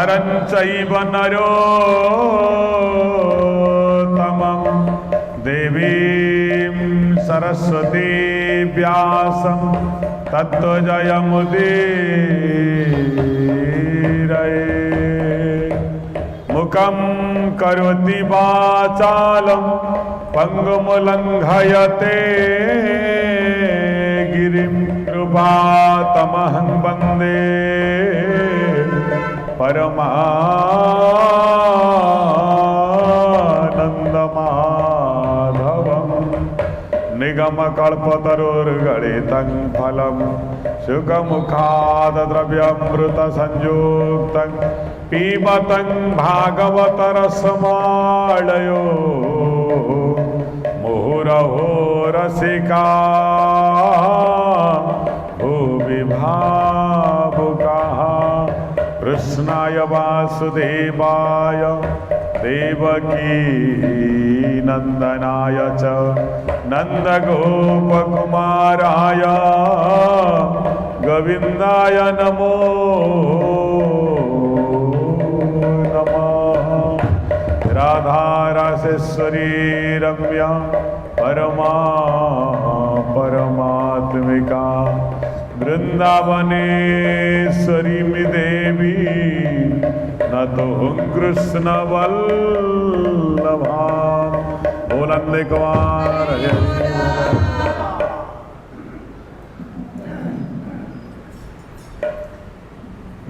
नरञ्चैव नरोत्तमं देवीं सरस्वती व्यासं तत्त्वजयमुदीरये मुखं करोति वाचालं पंगुं लङ्घयते गिरिं कृपातमहं वन्दे परमानन्दमाधवम् निगमकल्पतरुर्गलितं फलं सुखमुखादद्रव्यामृतसंयुक्तं पिबतं भागवतरसमालयो मुहुरहो रसिका भुवि भावुकाः कृष्णाय वासुदेवाय देवकी नंदनाय च नंदगोपकुमाराय गोविंदाय नमो नमः राधा रासेश्वरी रम्या परमात्मिका वृंदावनेश्वरी देवी न तो कृष्ण वल्लभा बोलंदे कुमार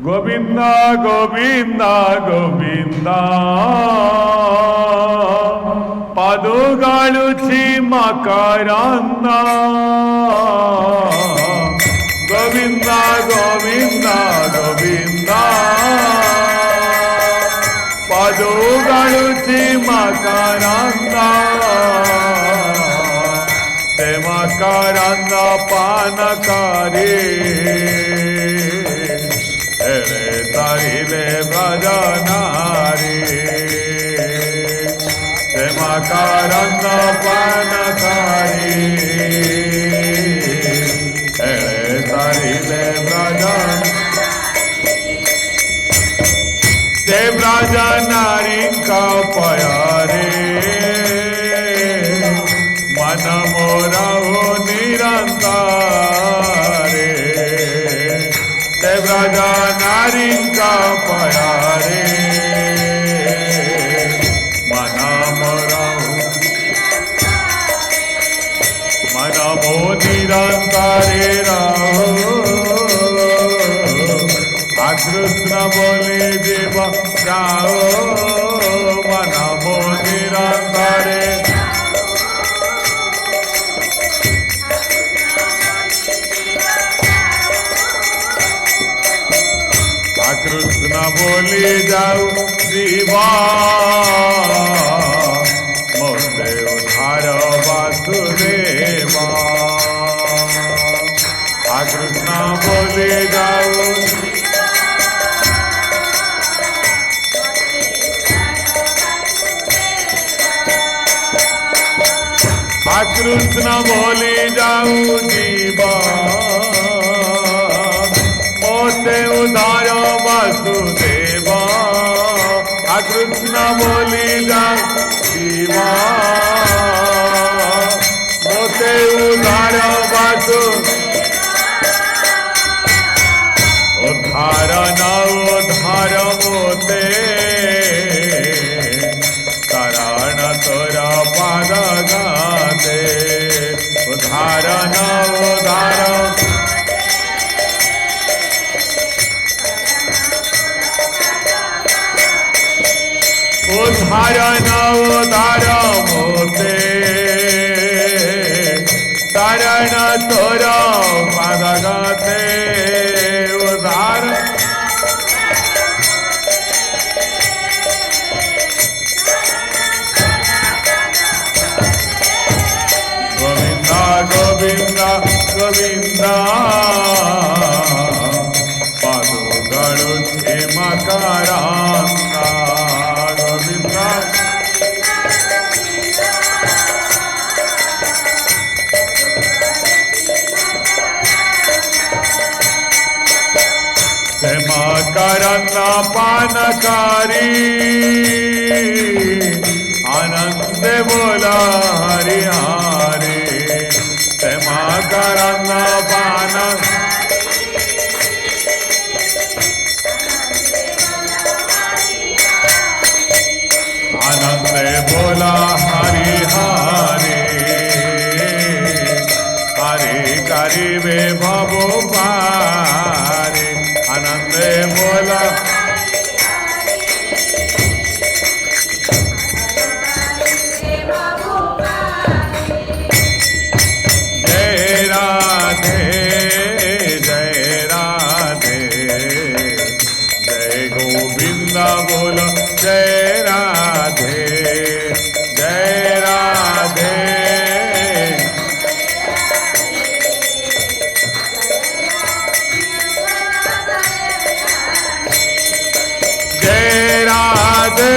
गोविंदा गोविंदा गोविंदा पादुगाळुची मकरंदा गोविंदा गोविंदा गोविंदा पादुगाळुची मकरंदा ते मकरंदा पान करे रे तारिले भजनारे ते मकरंदा पान करे तारिले ब्रजन ते ब्रजनारी का प्यारे मन मोरा हो निरंतारे ते ब्रजनारी का प्यारे मन मोरा मन मो निरंतारे कृष्ण बोले देव जाओ मन मो निरंतरे कृष्ण बोले जाओ जीवा मोते उधार वासुदेवा कृष्ण बोले जाओ कृष्ण बोले जाऊ जीवा मोते उधार वासुदेवा कृष्ण बोले जाऊ जीवा मोते उधार उधार न उधार मोते करण तोरा पाद गाते उधार न उधार उधार न उधार मोते करण तोरा पाद गाते उधार गोविंदा गोविंदा पादुगाळुची मकरंदा गोविंदा पानकारी आनंद बोला हरि हरे तेमा करांना पान आनंद बोला हरि हरे हरे करिबे भव पारे आनंद बोला जय राधे जय राधे जय गोविंद बोलो जय राधे जय राधे जय राधे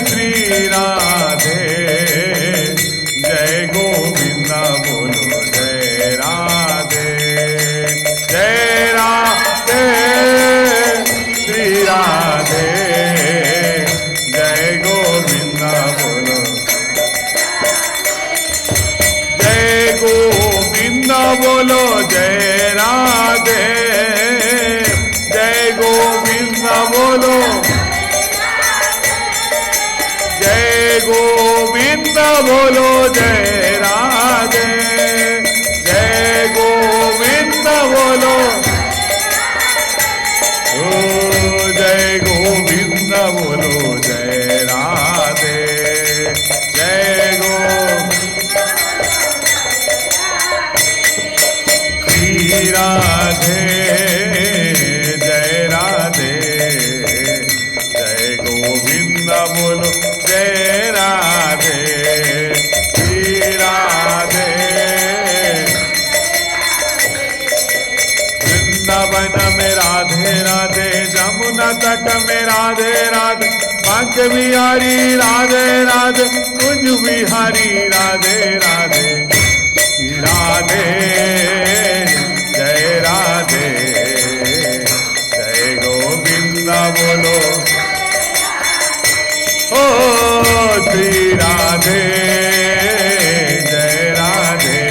श्री राधे जय गोविंद बोलो जय राधे जय राधे श्री राधे जय गोविंद बोलो जय गोविंद बोलो जय राधे जय गोविंद बोलो जय गोविंद बोलो जय राधे जय गोविंद बोलो ओ जय गोविंद बोलो जय राधे जय श्री राधे जय राधे जय गोविंद बोलो जय राधे श्री राधे वृंदावन में राधे राधे जमुना तट में राधे राधे बांक बिहारी राधे राधे कुंज बिहारी राधे राधे श्री राधे जय राधे जय गोविंद बोलो ओ श्री राधे जय राधे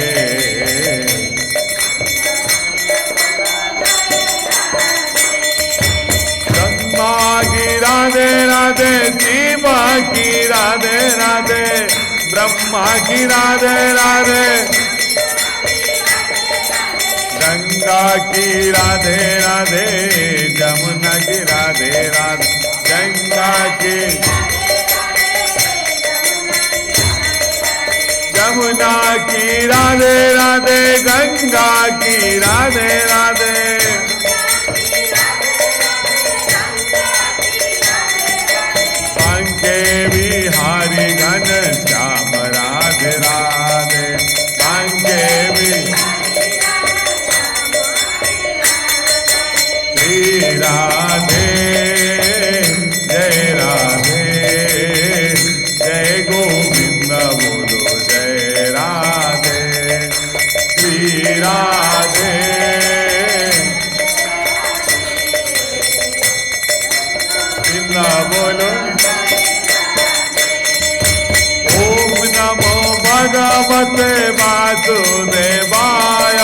ब्रह्मा की राधे राधे शिवा की राधे राधे ब्रह्मा की राधे राधे गंगा की राधे राधे जमुना की राधे राधे गंगा की जमुना की राधे राधे गंगा की राधे राधे बांके बिहारी घन श्याम राधे राधे बांके श्री राधे जय राधे जय गोविंद बोलो जय राधे श्री राधे बिंदा बोलो ओम नमो भगवते वासुदेवाय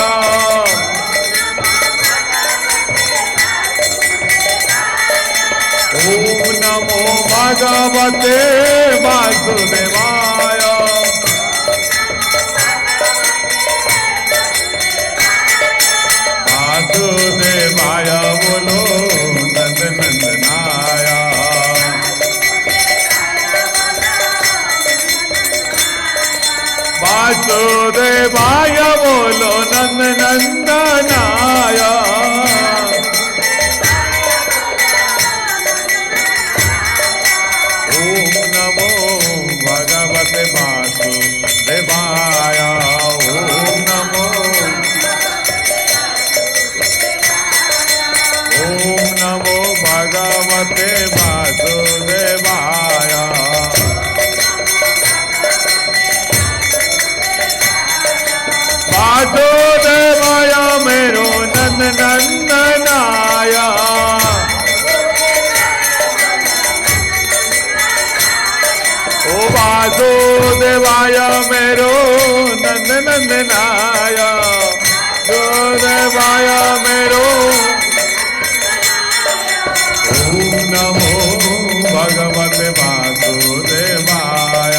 ओम नमो भगवते वासुदेवाय वासुदेवाय बोलो नंद नंदनाय वासुदेवाय बोलो नंद नंदनाय ओम नमो भगवते वासुदेवाय ओम नमो भगवते वासुदेवाय वासुदेवाय मेरो नंद नंदनाय ओ वासुदेवाय मेरो नंद नंदनाय वासुदेवाय मेरो ओम नमो भगवते वासुदेवाय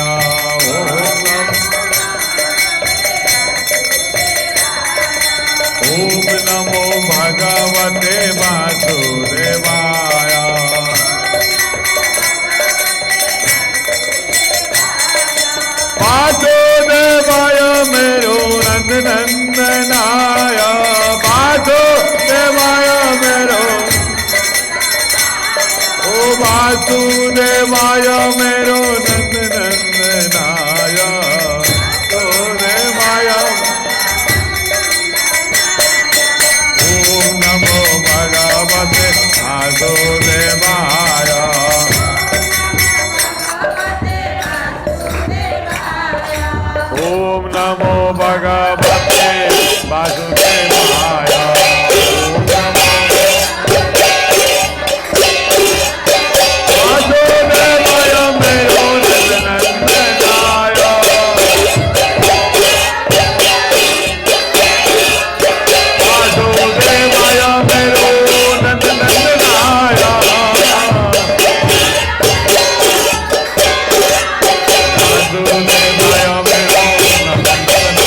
ओम नमो भगवते वासुदेवाय वासुदेवाय मेरो नंद नंदनाय वासुदेवाय मेरो ओ वासुदेवाय मेरो नंद नंदनाय वासुदेवाय ओम नमो भगवते वासुदेवाय ओम नमो भगवते वासुदेवाय वासुदेवाय मेरो नंदनाय वासुदेवाय मेरो नंदनाय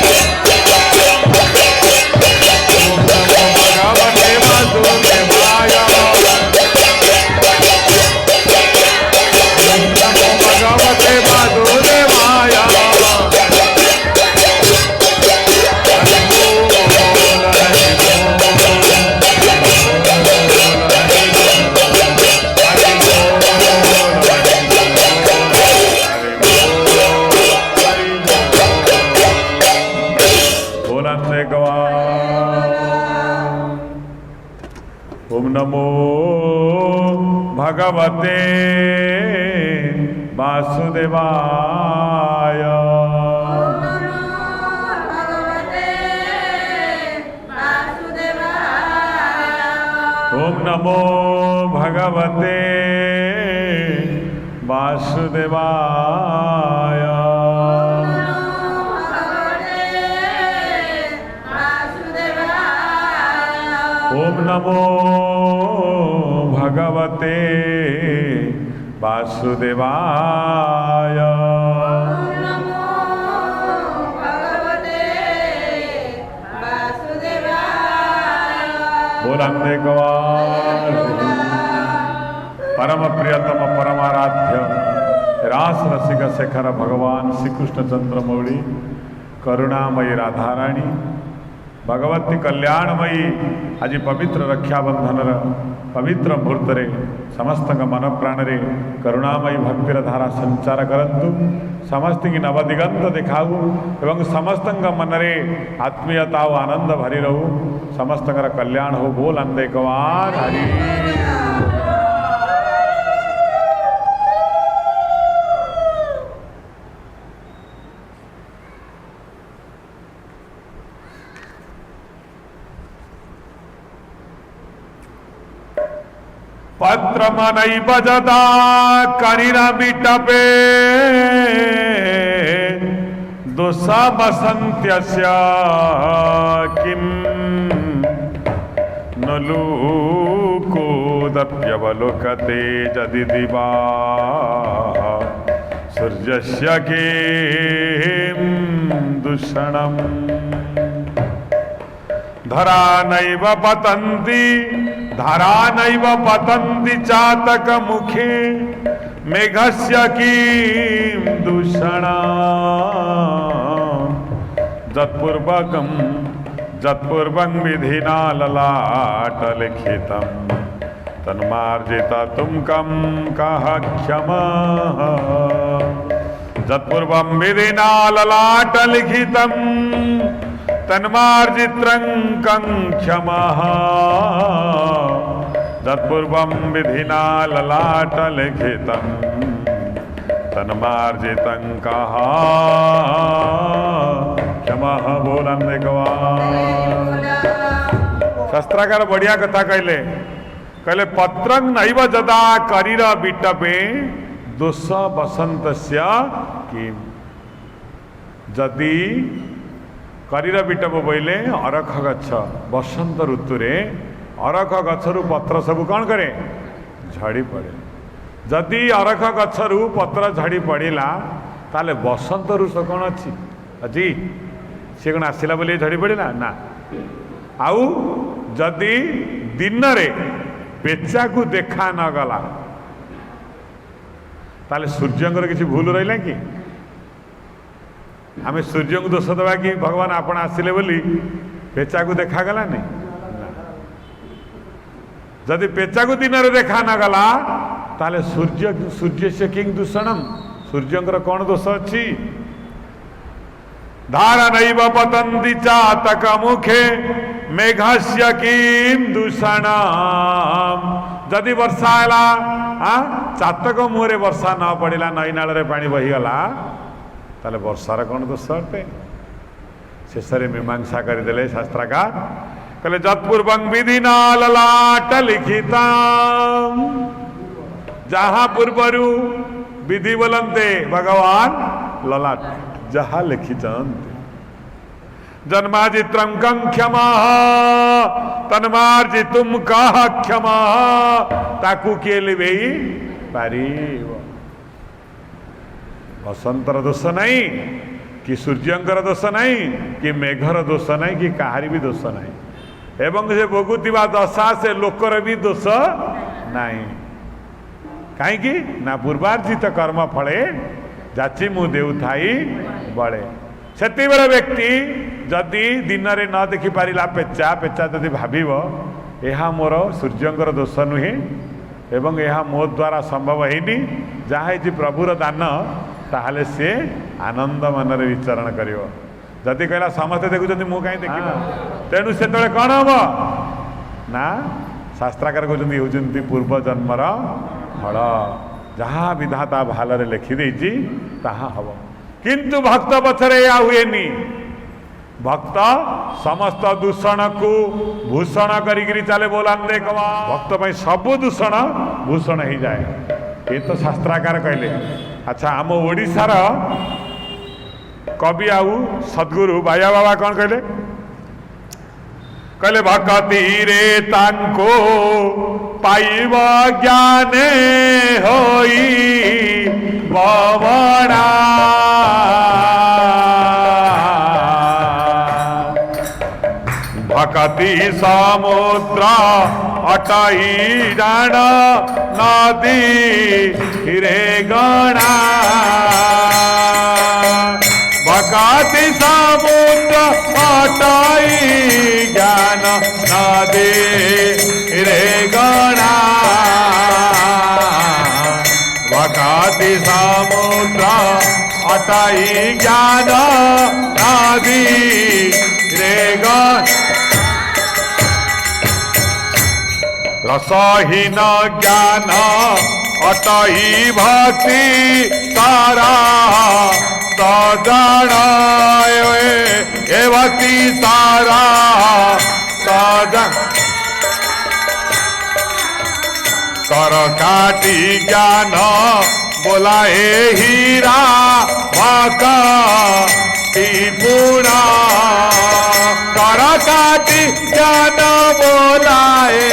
वासुदेवाय मेरो ओम नमो भगवते वासुदेवाय ओम नमो भगवते वासुदेवाय ओम नमो भगवते वासुदेवाय बोलंदे गवार परम प्रियतम परमाराध्य रास रसिक शेखर भगवान श्री कृष्ण चंद्रमौली करुणामयी राधाराणी भगवती कल्याणमयी आज पवित्र रक्षाबंधन पवित्र मुहूर्त समस्त मन प्राण करुणामयी भक्तिर धारा संचार करंतु समस्त की नवदिगंत देखाऊ एवं समस्त मन रे आत्मीयता और आनंद भरी रहू समस्त कल्याण हो बोल अंदे कवार हरि पत्र मनई बजदा करीना बिटपे दुसा बसंत्यस्य किम नलूकोदप्यवलोकते जदि दिवा सूर्यस्य किम दूषणम् धरा नैव पतन्ति धारा नैव पतन्ति चातक मुखे मेघस्य किं दूषणम् जत्पूर्वं विधिना ललाटलिखितं तन्मार्जिता तुम कम कह क्षमः जत्पूर्वं विधिना ललाटलिखितं तन्मार्जित्रं कं क्षमः तत्पूर्वं विधिना ललाटलिखितं तन्मार्जितं कः क्षमः बोलन शस्त्राकार बढ़िया कथा कहले पत्रं नैव जदा करीर बिटपे दोष बसंतस्य किम जदि करीर बिटप बोइले अरख गछ बसंत ऋतु रे अरख गछरु पत्र सब कौन करे झड़ी पड़े जदि अरख गछरु पत्र झड़ी पड़िला ताले बसंत ऋतु कौन अच्छी अजी सी कौन आसला बोली झड़ी पड़िला ना आउ जदि दिन रे पेचा को देखा न गला ताले सूर्यंकर किसी भूल रहा कि आम सूर्य को दोष दबा कि भगवान आपण आसिले बोली पेचा को देखा गला नहीं जदि पेचा को दिन रे देखा न गला ताले सूर्य से किंग दूषणम सूर्यंकर कौन दोष अच्छी धारा नैव पतंती चातक मुखे मेघस्य किम दूषणम जदि वर्षा है चातक मुहरे वर्षा न पड़ा नई नाल पानी बहीगला ताले वर्षार कौन दोष अटे शेष मीमांसा करदे शास्त्रकार कहले जत्पूर्वं विधिना ललाट लिखिता जहाँ पूर्वर विधि बोलते भगवान ललाट जहाँ लिखिचंते जन्माजित्रं कं क्षमा तन्मार्जितुम कह क्षमा ताकू किए लिबे पारिब बसंतर दोष नहीं कि सूर्यंकर दोष नहीं कि मेघर दोष नहीं कि कहारी भी दोष नहीं एवं से भोगुवा दशा से लोकर भी दोष नहीं कहीं ना पूर्वार्जित कर्म फले जाची मु देउ थाई बड़े से व्यक्ति जदि दिन रे न देखि पारिला पेचा पेचा जदि भाविब यह मोर सूर्यंकर दोष नुहे एवं यह मो द्वारा संभव हैनी जहाँ प्रभुर दान ताहले से आनंद मन रे विचरण करियो जदि कहला समस्ते देखुछन्ति मु काई देखिबा तेणु सेतळे कौन हम ना शास्त्राकार कहउछन्ति होउछन्ति पूर्व जन्मर फल जहाँ विधाता भालरे लिखि देछि ताहा हब किंतु भक्त पछरे या हुएनी भक्त समस्त दूषण को भूषण करी चले बोलांदे कमा भक्त भाई सब दूषण भूषण हो जाए ये तो शास्त्राकार कहले। अच्छा आम ओडिशार कवि आउ सद्गुरु बाया बाबा कौन कहले कहले भक्ति रे तांको पाइब ज्ञाने होई बवड़ा भक्ति समुद्र अटही जान नदी रे गणा भक्ति समुद्र अटही ज्ञान नदी रे गणा भक्ति समुद्र अटही ज्ञान नदी रे गणा रसहीन ज्ञान अटही भक्ति तारा सजण ए भक्ति तारा सजन कर काटी ज्ञान बोलाए हीरा भक्ति पुणा कर काटी ज्ञान बोलाए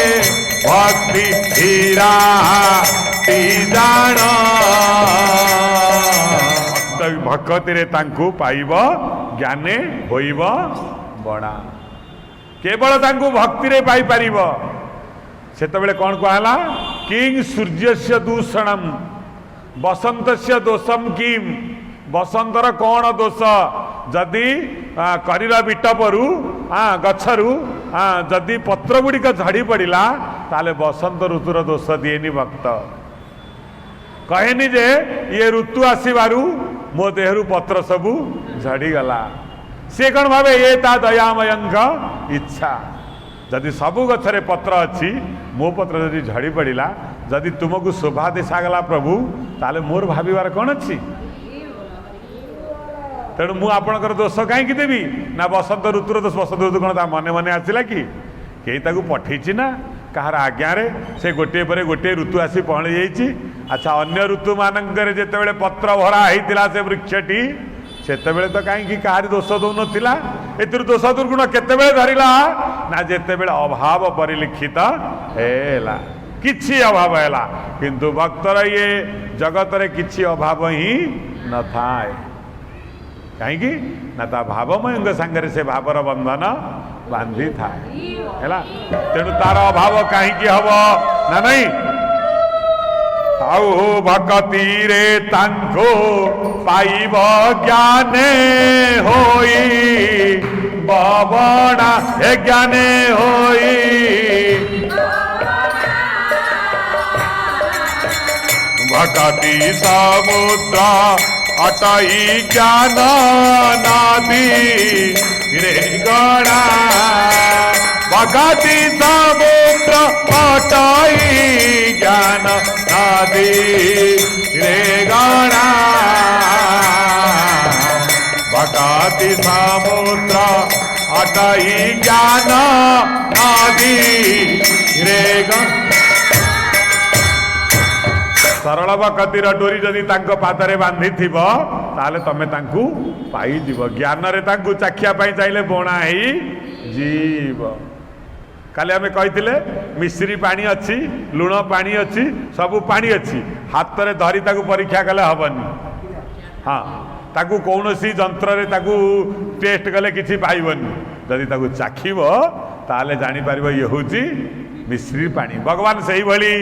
भक्ति हीरा जान भक्ति रे तांकु पाइब ज्ञाने होइब बड़ा केवल तांकु भक्ति रे पाई पारिब सेतबेले कौन कहला किंग सूर्यस्य दूषणम बसंतस्य दोषम किम बसंतर कौन दोष जदि करीरा बिटपरू गछरू जदि पत्र गुड़िक झड़ी पड़ा ताले बसंत ऋतुर दोष दिएनि भक्त कहेनि जे ये ऋतु आसबारू मो देहरु पत्र सबू झड़ीगला सी कौन भावे ये ता दयामयंक इच्छा जदि सबू गछरे पत्र अच्छी मो पत्र जदि झड़ी पड़ा जदि तुमको शोभा दिशागला प्रभु ताले मोर भाविबार कौन अच्छी तेणु मु आपणकर दोष कहीं देवी ना बसंत ऋतुर दोष बसंत ऋतु कौन मने मने आसला कि कई पठेची ना कहार आज्ञा से गोटे पर गोटे ऋतु आसी पहुँच जाइए अच्छा अन्य ऋतु मानकर जितेबले पत्र भरा होता से वृक्षटी सेतेबले तो कहीं कहारी दोष दौन एतिर दोष दुर्गुण केतेबेले धरिला ना जेतेबेले अभाव परिलिखित हैला किछि अभाव हैला किंतु भक्तर ये जगत रे किछि अभाव ही न थाए कहीं ना ता भावमय सांगे से भावर बंधन बांधी थाए हैला तेणु तार अभाव कहीं हम ना नहीं आउ भक्ति रे तांको पाइब ज्ञाने होई बवणा हे ज्ञाने होई भक्ति समुद्र अटई ज्ञान नदी रे गणा भक्ति समुद्र अटई ज्ञान नदी रे गणा भक्ति समुद्र अटई ज्ञान नदी रे गणा सरल भक्तिर डोरी जदि तांको पादरे बांधी थिबो ताले तमे तांकु पाई जीव ज्ञान रे तांकु चाखिया पाई चाहिले बोणा ही जीव काले आमे कहिथिले मिश्री पानी अच्छी लुण पानी अच्छी सब पानी अच्छी हाथ रे धरी ताकु परीक्षा कले हबनी हाँ ताकु कौनसी जंत्र रे ताकु टेस्ट कले किछि पाइबनी जदि ताकु चाखिबो ताले जानि पारिबो ये होची मिश्री पानी भगवान से ही भली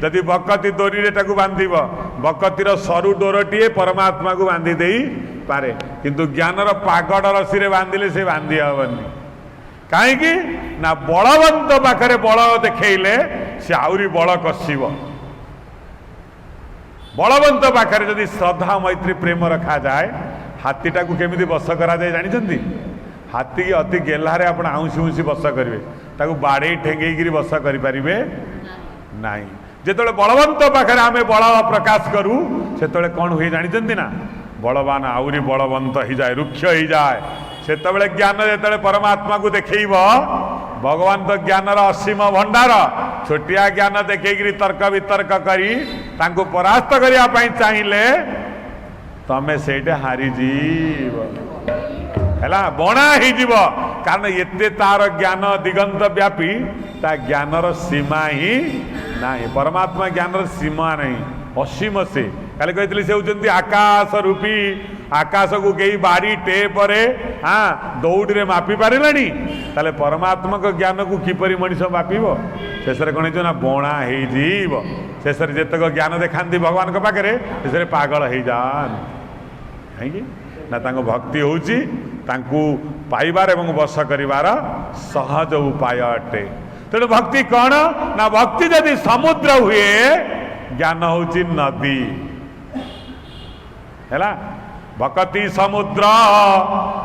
जदि बकती डोरी रे ताकु बांधिब बकतीर सरु डोरटीए परमात्मा को बांधी देई पारे किंतु ज्ञानर पागड़ रसी रे बांधिले से बांधी हबनी कहीं ना बलवंत पाखरे बल देखले से आउरी बल कषिब बलवंत पाखरे जदि श्रद्धा मैत्री प्रेम रखा जाए हाथीटा को केमिति बस करा जाए जानिछंती हाथी की अति गेल्हारे आपण आउंसी उंसी बस करिवे ताकू बाड़े ठेंगेई बस करें नाई जिते बलवंत पाखे आम बल प्रकाश करूँ से कौन हुए जानते ना बलवान आउरी बलवंत हो जाए रुक्ष हो जाए से ज्ञान जो परमात्मा को देखेब भगवान तो ज्ञानर असीम भंडार छोटिया ज्ञान देखी तर्क वितर्क करी तांको परास्त करने चाहिए तमें से हारीजीव है बणा हो कारण एते तार ज्ञान दिगंत व्यापी ता ज्ञानर सीमा ही ना परमात्मा ज्ञानर सीमा नहीं असीम से काले कहते से होती आकाश रूपी आकाश को कई बाड़ी टेप हाँ दौड़ रे मापी पारे ताले परमात्मा को ज्ञान को किपरि मनीष मापिब शेष कौन ना बणा हो शेष जितक ज्ञान देखा भगवान के पाखे शेष पागल हो जान कहीं ना भक्ति होची तांकू पाइबार एवं बस करिवार सहज उपाय अटे तेणु भक्ति कौन ना भक्ति जदि समुद्र हुए ज्ञान होची नदी है भक्ति समुद्र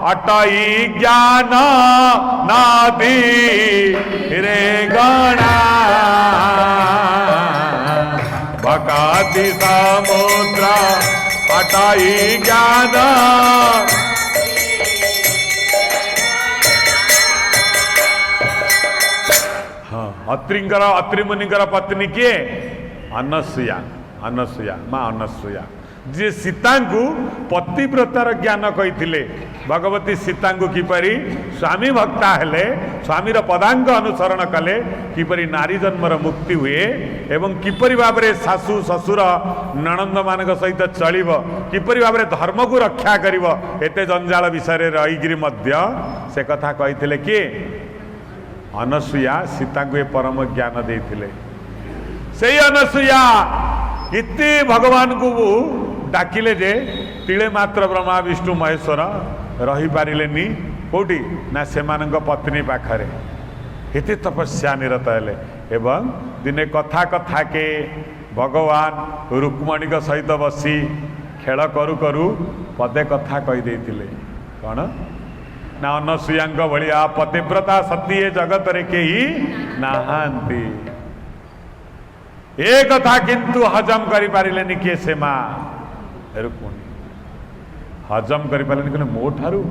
अटई ज्ञान नदी रे गणा भक्ति समुद्र अटई ज्ञान अत्रिंकर अत्रि मुनिकर पत्नी किए अनसुया अनसुया माँ अनसुया जी सीता को पतिव्रतार ज्ञान कही भगवती सीता को किपरि स्वामी भक्ता हेले स्वामीर पदांग अनुसरण कले किपरि नारी जन्मर मुक्ति हुए एवं किपरि भाव में सासु ससुर नणंद मान सहित चलिब किपरि भाव में धर्म को रक्षा करिब एते जंजाल विषय रहीकि मध्य से कथा कही किए अनसुया सीता को परम ज्ञान देते से अनसुया इति भगवान को डाकिले जे तिले मात्र ब्रह्मा विष्णु महेश्वर रही पारे कौटी ना से पत्नी पाखरे इति तपस्या निरत हेले एवं दिने कथा कथा के भगवान रुक्मणी सहित बसी खेल करू करू पदे कथा कही कौन ना अनसुया भाया पतिव्रता सती ए जगत रे केही नाहांती ए कथा किंतु हजम करि पारिलेनी किए से माँ रुक्मणी हजम करि पारिलेनी कहले मो ठारू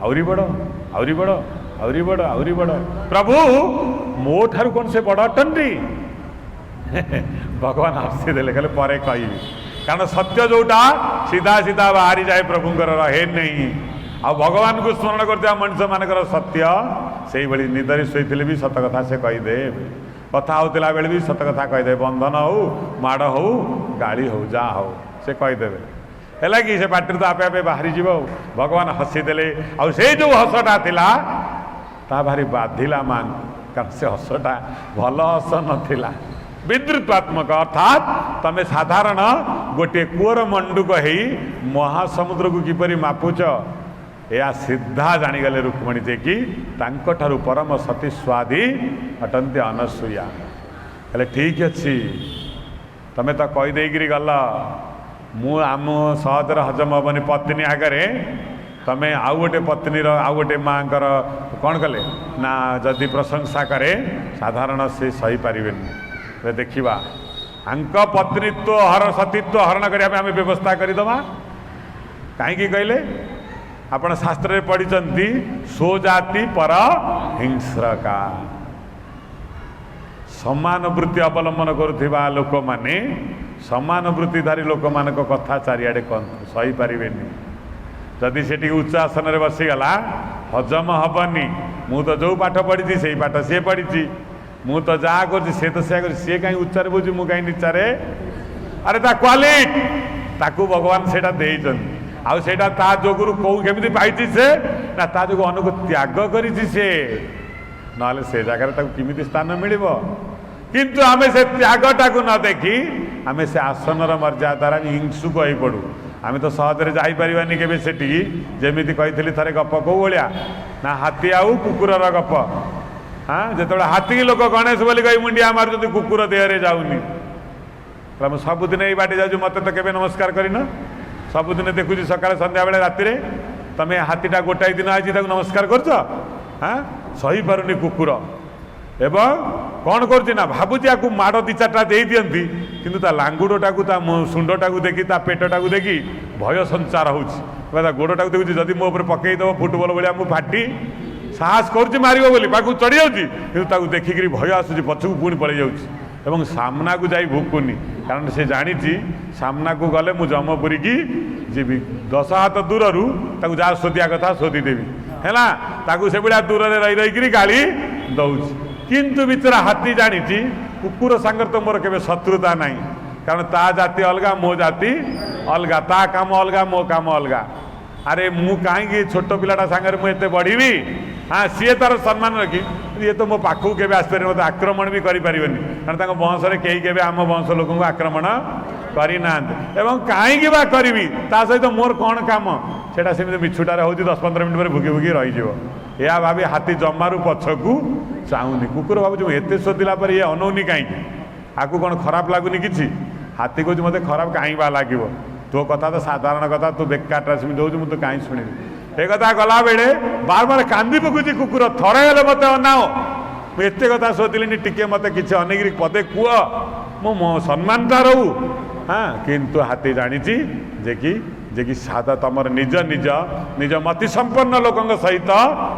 आउरी बड़ आउरी बड़ आउरी बड़ आउरी बड़ प्रभु मो ठारू कौन से बड़ अटंती भगवान हसीदेले कहले पर कहि कारण सत्य जोटा सीधा सीधा बाहरी जाए प्रभुंकर रहे नहीं आ भगवान को स्मरण करते मनुष्य मानकर सत्य से भाई निदरे शोते भी सत कथा से कहीदे कथा होता बेले भी सत कथा कहीदे बंधन हो माड़ हो गाड़ी हो जहाँ हो से कहीदेवे है कि से पार्टी तो आपे आपे बाहरी जीव भगवान हसीदेले आ से जो हसटा थिला ता भारी बाधिला मान कारण से हसटा भल हस नथिला विद्रुतात्मक अर्थात तमें साधारण गोटे कूअर मंडूक हो महासमुद्र को किपरि मापुच या सीधा जानीगले रुक्मणी जे कि तांकठारु परम सती स्वादी अटंती अनसुया हेले ठीक अच्छी तमें तो कहीदेकरी गल मु आम सहजर हजम हेनी पत्नी आगे तमें आउ गोटे पत्नी आउ गोटे माँ कौन कले ना जदि प्रशंसा करे साधारण से सही पारे देखा आंक पत्नीत्व हर सतीत्व हरण करने आम व्यवस्था करदे कहीं कहले आपण शास्त्र पढ़ी स्वजाति पर हिंस्रका समान वृत्ति अवलंबन करुवा लोक माने समान वृत्तिधारी लोक मान कथा चारिआडे सही पारे जदि से उच्च आसन में बसीगला हजम हेनी मु तो जो पाठ पढ़ी से पाठ सी पढ़ी मु तो जहाँ कर सी तो सी कहीं उच्चारे बुझी मु कहीं निचारे अरे ता क्वालिटी ताकू भगवान से देइछन आउ सेटा ता जोगुरु कौ केमिति पाइछि से ना ता जोगु अनेक त्याग करिछि से नाले से जगह ताकू किमिति स्थान मिलिबो किंतु आमे से त्यागटा को न देखी आमे से आसनर मर्यादा हिंसुक हो पड़ू आमे तो सहजरे जाई परिबानी केबे सेठी जेमिति कहिथिली थरे गप को भलिया ना हाथी आउ कुकुरर गप हाँ जो हाथी लोक गणेश बोली कही मुंडिया मारुଛନ୍ତି कुकुर देहरे जाऊनी मुझे सबुदिन ये बाटे जाऊँ मत तो केबे नमस्कार करना सबुदिन देखुची सकाଳେ संध्या बेले रातिरे तमे हाथीटा गोटाए दिन आज नमस्कार करछ हाँ सही पारुनी कुकुर एवं कौन कर भावुची आपको माड़ दी चार्टा दे दियंती किंतु ता लांगुड़टा को ता सुंडटा को देखी ता पेटटा को देखी भय संचार होता गोड़टा को देखुची जदि मो ऊपर पकईदेव फुटबॉल भाया मु फाटी साहस कर मार बोली पाक चढ़ी जाऊँगी देखिक भय आसूँ पछक पुणी पलि जाऊँ सामना को जाई भुकुनी कारण से जानी सामना को गले मु जमपुरी की जीवी 10 हाथ दूर जहाँ शोधिया कथा शोधिदेवी है से भाया दूर रही रही गाड़ी दौर किंतु बिचरा हाथी जानी कुकुर सांगर तो मोर केबे शत्रुता नहीं कारण ता जाति अलगा मो जाति अलगा ता काम अलगा मो काम अलगा अरे मु कहीं छोट पिलाटा सांगे मुझे बढ़ी हाँ सी तार सम्मान रखी ये तो मो पाखु के आसपारे मत आक्रमण भी करें कारण वंश में कहीं के आम वंश लोक आक्रमण करना एवं कहीं बा करी ता सहित मोर कौन काम सेटा सेमती मिछुटारे हो 10-15 मिनट पर भुगी भुगी रही या भाभी हाथी जमारू पछकू चाहूनी कुकुर भाव एत शोधिला पर ये अनौनी कहीं आपको कौन खराब लगुनि कि हाथी कह मत खराब कहीं बा लगे तो कथा तो साधारण कथा तू बेकार सेमती हो तो कहीं शुणी एक कथा गला बेले बार बार कांदी पकुची कुकुर थरे हेले मत अनाओ मुझे कथा शोधिली टिके मत कि अनेक पदे कह मो सम्मानटा रहू हाँ किंतु हाथी जानी जे कि सादा तमर निज निज निज मति संपन्न लोकों सहित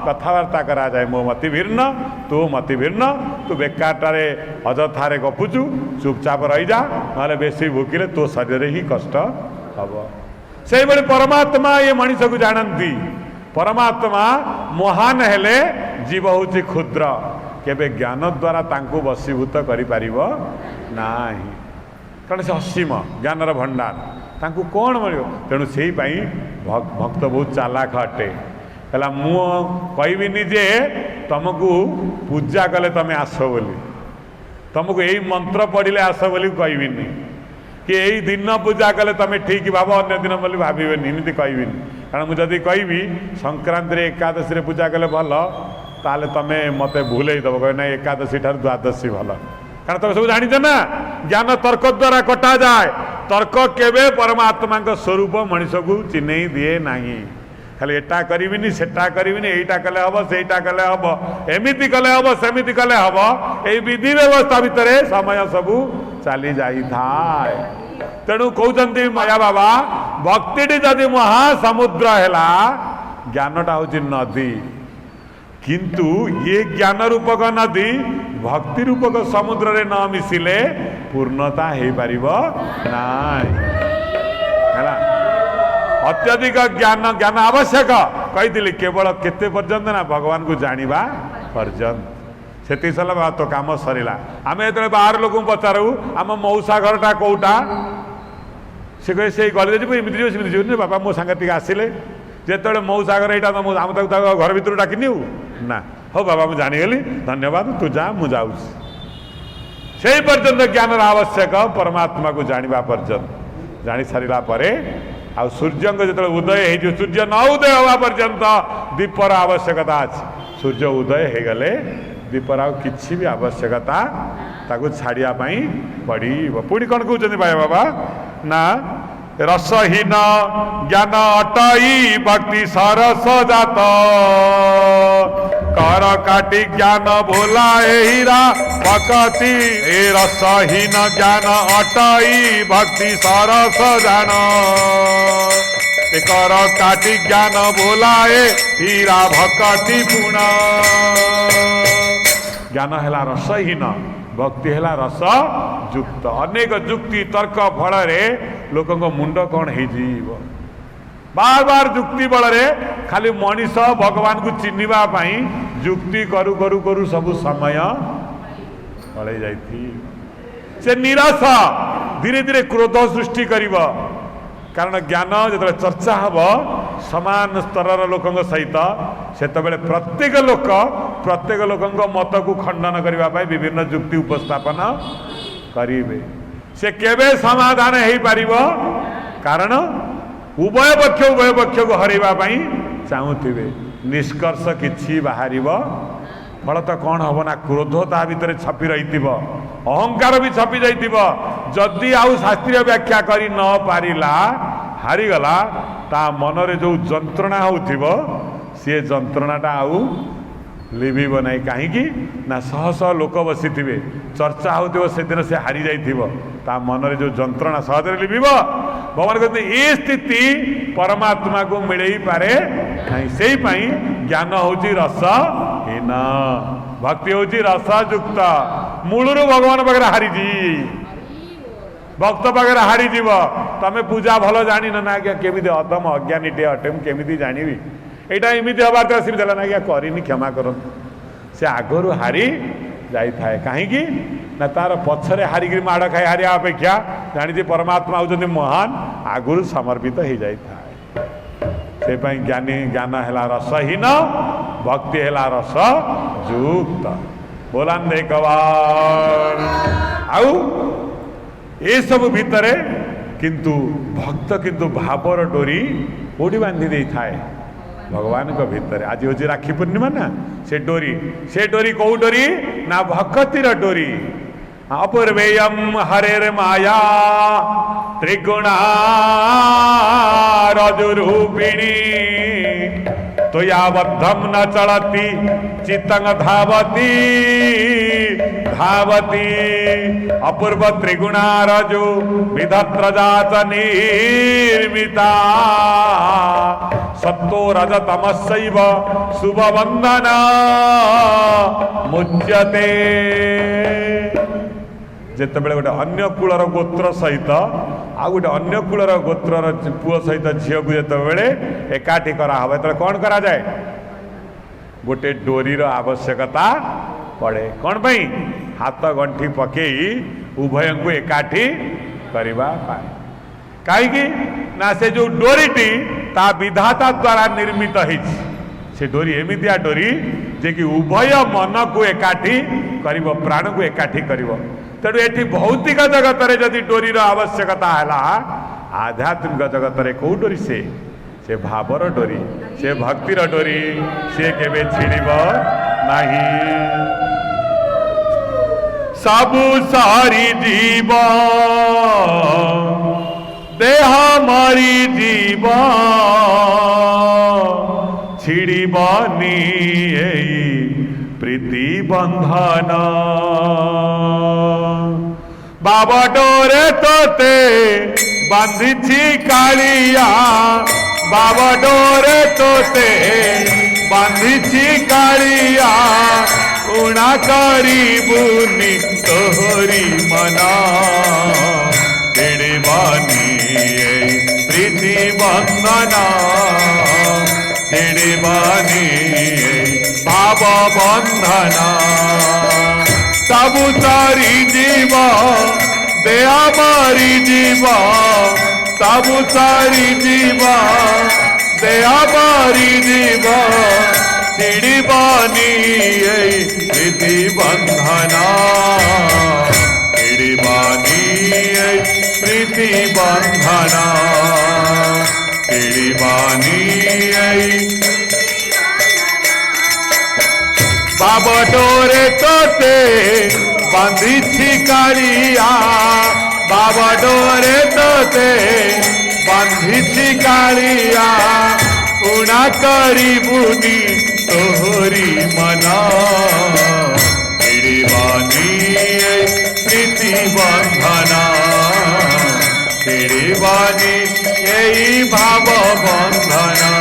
कथबार्ता करा जाए मो मति भिन्न तू मति भिन्न तू बेकारटारे अजथारे गपुचु चुपचाप रही जा ना बेसी भूकिले तो शरीर ही कष्ट हम से भाई परमात्मा ये मनीष को जानती परमात्मा महान हेले जीव हूँ क्षुद्र केबे ज्ञान द्वारा तांको वशीभूत करि परिबो नाही कारण से असीम ज्ञानर भंडार तांको कौन मिलो तेणु से भक्त बहुत चालाक अटे है मु कहबिनी जे तुमको पूजा कले तुम आस बोली तुमको यही मंत्र पढ़ले आस बोली कहबिनी कि यही दिन पूजा कले तुम ठीक भाव अन्य दिन बोली भावेनि एमती कहबिनी कारण मुझे कहबी संक्रांति एकादशी पूजा कले भल ताले तुम मत भूल दब कह ना एकादशी ठार द्वादशी भल कारण तुम सब जानिच ना ज्ञान तर्क द्वारा कटा जाए तर्क केबे परमात्मा स्वरूप मनीष को चिन्ह दिए ना खाली एटा करिविनी सेटा करिविनी एटा कले हब सेटा कले हब एमिति कले हब सेमिति कले हब ए विधि व्यवस्था भितर समय सबू चली जाई थाए तेणु कहते माया बाबा भक्ति जदि महासमुद्र है ज्ञानटा हूँ नदी किंतु ये ज्ञान रूपक नदी भक्ति रूपक समुद्र रे न मिसिले पूर्णता हो पार ना। अत्यधिक ज्ञान ज्ञान आवश्यक कही केवल केते पर्यंत ना भगवान को जानिबा पर्यंत से साल तो काम सरला। आम जो बाहर लोक पचारू आम मऊसा घरटा कौटा से कहे से गली जी एमती जीव सेमती जीवन बापा मो सांगे आसिले जो मऊसा घर यहाँ आम घर भर डाकिनी ना हो बाबा मुझे जानीगली धन्यवाद तू जा मुझे से पर्यंत ज्ञान आवश्यक परमात्मा को जाना पर्यंत जानी सारा पर आ सूर्य जो उदय हो सूर्य न उदय हवा पर्यंत दीपर आवश्यकता अच्छी। सूर्य उदय हो गले दीपर किसी भी आवश्यकता ताकू छाड़िया पड़ो। पुणी कौन कहते भाई बाबा ना रसहीन ज्ञान अटई भक्ति सरस जात कर काटी ज्ञान भोला हीरा भक्ति ए रसहीन ज्ञान अटई भक्ति सरस जान कर काटी ज्ञान भोला हीरा भक्ति पुण। ज्ञान है रसहीन भक्ति है रस युक्त अनेक जुक्ति तर्क फल लोक मुंड कौन हो बार बार जुक्ति बल खाली मनीष भगवान को चिन्हवा जुक्ति करू करू करू सब समय पड़े से निराश धीरे धीरे क्रोध सृष्टि कर कारण ज्ञान जो चर्चा हम समान स्तर लोक सहित से प्रत्येक लोक मत को खंडन करने विभिन्न जुक्ति उपस्थापन करेंगे से केवे समाधान हो पार कारण उभय पक्ष को हरवाई चाहूवे निष्कर्ष कि बाहर फल तो कौन हम ना क्रोध ता भीतर छपी रही अहंकार भी छपी जदि आउ शास्त्रीय व्याख्या कर न पारिला हारीगला ता मनरे जो जंत्रणा हो सी जंत्रणाटा आउ लिभिब ना कहीं ना शह शह लोक बसी चर्चा हो से दिन से हारी जा मनरे जो जंत्रणा सहजरे लिभिब भगवान कहते ये स्थिति परमात्मा को मिले पारे से ज्ञान हूँ रसहीन भक्ति हूँ रसयुक्त मूलरू भगवान पाखे हारीजी भक्त पाखे हारीज तमें पूजा भल जान ना आज्ञा केमी अदम अज्ञानीटे अटे केमी जानवी यहाँ एमती हबार तो सीमित है ना आज्ञा करनी क्षमा कर से आगु हारी जाए कहीं ना तार पछरे हारिक माड़ खाई हारिया अपेक्षा जानी परमात्मा होती महान आगुरी समर्पित हो जाए से ज्ञानी ज्ञान है रसहीन भक्ति है रसयुक्त बोलान एक बार आउ ये सब भितर किंतु भक्त किंतु भावर डोरी कोड़ी बांधी दे थाए भगवान को भितर आज हूँ राखी पूर्णिमा ना से डोरी कौ डोरी ना भक्तिर डोरी अपूर्वेयम हरेर माया त्रिगुणा रजुरूपिणी तो यावद्धम न चलती चित्तंग धावती धावती अपूर्व त्रिगुणा रजु विधत्र जात निर्मिता सत्तो रज तमस्सैव शुभ वंदना मुच्यते जितेबाला गोटे अन्य कूलर गोत्र सहित आ गोटे अन्य कूलर गोत्रर पुओ सहित झील को जितेबाला एकाठी कराहब तो कौन करा जाए गोटे डोरीर आवश्यकता पड़े कौन पाई हाथ गंठी पकई उभय को एकाठी करवा कहीं ना से जो डोरीटी ता विधाता द्वारा निर्मित से डोरी एमितिया डोरी जे कि उभय मन को एकाठी कर प्राण को एकाठी कर तेणु ये भौतिक जगत में जदि डोरीर आवश्यकता है आध्यात्मिक जगत में कौ डोरी से भावर डोरी से भक्तिर डोरी से केबे छिड़ब नहीं सबु सारी जीव देह मारी जीव छिड़बनी प्रीति बंधन बाबा डोरे तोते बांधी कालिया बाबा डोरे तोते बांधी कालिया उणा करिबुनि तोहरी मना छिड़बानी प्रीति बंधना छिड़बानी भाव बंधना सबु सारी जीव देह मारी जीव सबु सारी जीव देह मारी जीव छिड़बानी प्रीति बंधना छिड़बानी प्रीति बंधना छिड़बानी बाबडोरे तोते बांधी कालिया बाबडोरे तोते बांधी कालिया उणा करिबुनि तोहरी मना छिड़बानी प्रीति बंधना छिड़बानी यही भाव बंधना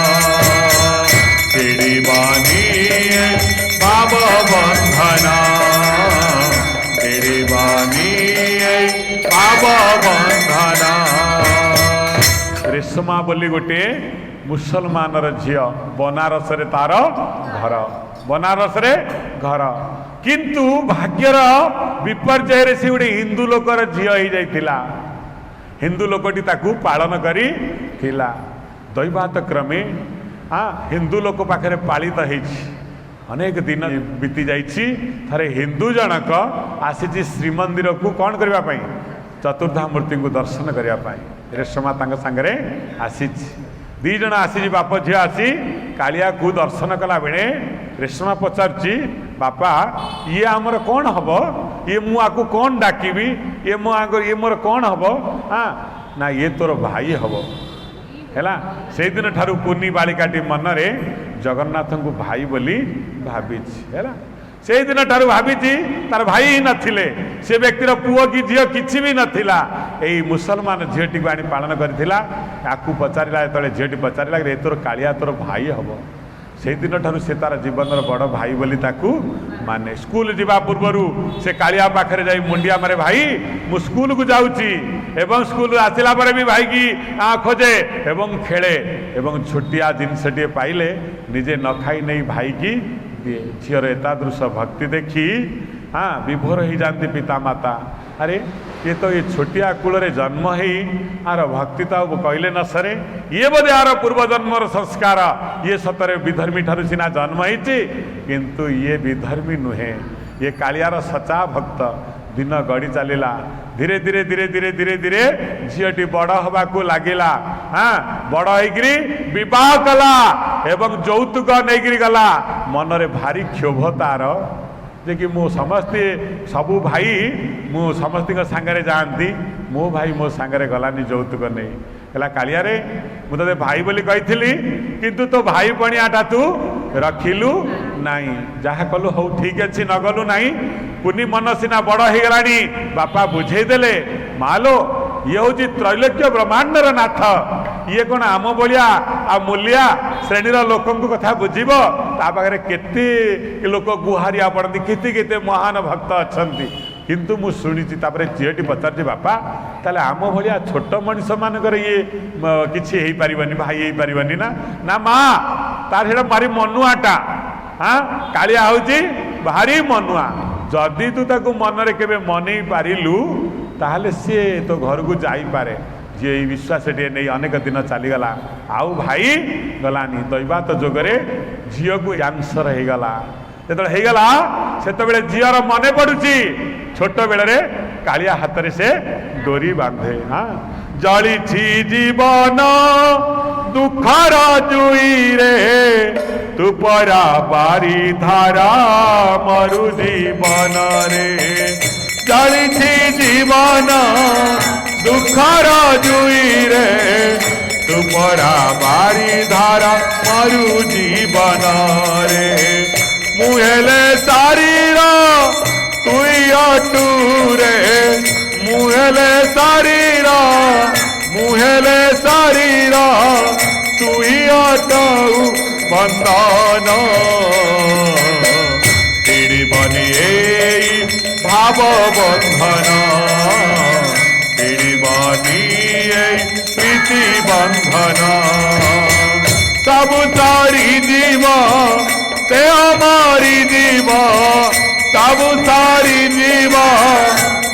छिड़बानी भाव बंधना छिड़बानी भाव बंधना। रेशमा बोली गोटे मुसलमान झील बनारस रे तार घर बनारस रे घर किंतु भाग्यर विपर्जय से गोटे हिंदू लोकर झील हो जाइतिला हिंदू लोकटी ताकू पालन करी थिला दैवात क्रमे हिंदू लोक पाखरे पालित होइछि अनेक दिन बीती जाइछि थरे हिंदू जनक आसी श्रीमंदिर को कौन करबा पई चतुर्धा मूर्ति को दर्शन करबा पई रेशमा तांग संगरे आसी दी जन आसी बाप झी आसी कालिया को दर्शन कला बेले रेशमा पचारची बापा ये आमर कौन हम ये मु आकु कौन डाकिबी ये मोर कौन हम हाँ ना ये तोर भाई हम है से दिन ठारू कुनी बालिकाटी मनरे जगन्नाथ को भाई बोली भाभी है से दिन ठारू भाभी तार भाई ही नथिले से व्यक्तिर पुओ कि झील किछि भी नथिला एई मुसलमान झीटी को आनी पालन करथिला आकु पचारिला तळे झीटी पचारिला रे तोर कालिया तोर भाई हबो से दिन ठारू से तार जीवन बड़ भाई बोली ताकू माने स्कूल जीवा पूर्वरु से कालिया पाखरे जाई मुंडिया मारे भाई मु स्कूल को जाउची एवं स्कूल आसिला परे भी भाई की खोजे एवं खेले एवं छोटिया जिनसटी पाइले निजे न खाई नहीं भाई की दिए झीर एतादृश भक्ति देखी हाँ विभोर हो जाती पिता माता अरे ये तो ये छोटिया कूल जन्म ही आर भक्ति तो कहले न सरे ये बोधे आर पूर्व जन्मर संस्कार ये सतरे विधर्मी ठारू सीना जन्म होती किंतु ये विधर्मी नुहे ये कालियार सचा भक्त दिन गड़ी चलला धीरे धीरे धीरे धीरे धीरे धीरे झीटी बड़ हवा को लगिला हाँ बड़ होकरी विवाह कला एवं यौतुक नहीं गला मनरे भारी क्षोभ तार जे कि मु समस्ते सबू भाई मु समस्त सांगरे जाती मो भाई मो सांगरे गलानी यौतुक नहीं है कालिया रे मु तो भाई बोली कही किंतु तो भाई पणियाटा तू रखिलु नहीं जहा कलु हौ ठीक अच्छी न गलु नहीं पुनि मन सीना बड़ हो गलानी बापा बुझेदेले मालो ये हूँ त्रैलोक्य ब्रह्मांडर नाथ ये कौन आम भाया आ मूलिया श्रेणीर लोक कथा बुझब तापाखे केते लोक गुहारिया पड़ती केते केते महान भक्त अच्छा किंतु मु शुणी झीटी पचार बापा ताले आम भाया छोट मनीष मानकर ये किसी हो पारनि भाई हो पारनि ना माँ तार भारी मनुआटा हाँ कालिया हूँ भारी मनुआ जदि तू ताकू मनरे केबे मनई पारिलु ताहले सी तो घर को जापे जी विश्वास नहीं अनेक दिन चलीगला आउ भाई गलानी दैवात जोगरे झील को आंसर हो गला होगला से झीर मन पड़ुची छोट बेले कालिया हाथ में से डोरी बांधे हाँ जली जीवन दुखर जुई रे तू परा बारी धारा मरु जीवन रे जली जीवन दुखर जुई रे तू परा बारी धारा मरु जीवन रे मुहेले शरीर तुई अटू रे मुहेले शरीर तुई अटू बंधन भाव बंधन छिड़बानी प्रीति बंधन सब सारी जीव ते हमारी जीव सब सारी जीव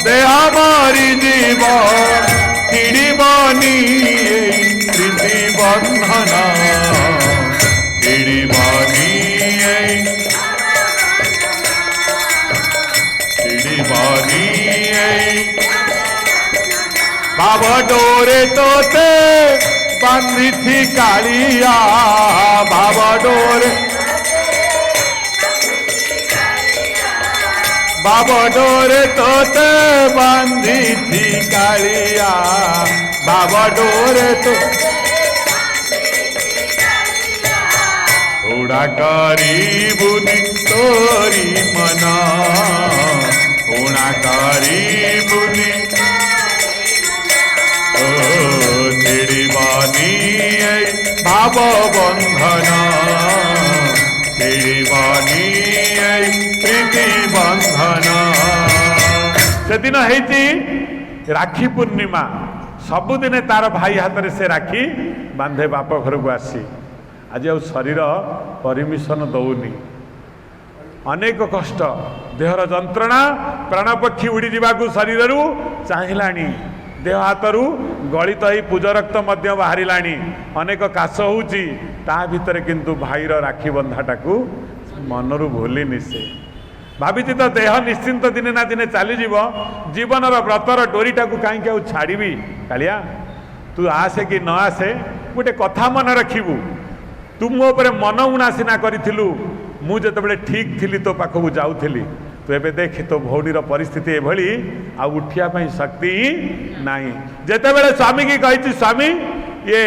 ते हमारी जीव छिड़बानी प्रीति बंधन छिड़बानी छिड़बानी बाबा डोरे तोते बांधी थी कालिया बाबा डोरे तोते बांधी थी कालिया बाबा डोरे तो उड़ा करी बुनी तोरी मना उड़ा करी बुनी छिड़बानी भाव बंधन छिड़बानी प्रीति बंधन से दिन है राखी पूर्णिमा सबुदिने तार भाई हाथ में से राखी बांधे बाप घर को आसी आज आ शरीर परमिशन दौनी अनेक कष्ट देहर जंत्रणा प्राणपक्षी उड़ी जावाकू शरीर चाहिलानी देह हाथ गलित ही पूज रक्त बाहर अनेक काश होची ता भितर किंतु भाईर राखी बंधाटा को मनरू भूलिनी से भावी तो देह निश्चिंत दिने ना दिने चली जीवन व्रतर डोरीटा को कहीं छाड़ी कालिया तू आसे कि न आसे गोटे कथा मन रखिबू तू मो पर मन उणा सिना करिथिलु मु जतबेले ठीक थिली तो पाखकू जाउथिली तो एबे देख तो भौणीर परिस्थिति एभली आ उठिया पई शक्ति नाही जेतेबेले स्वामी की कहिछि स्वामी ये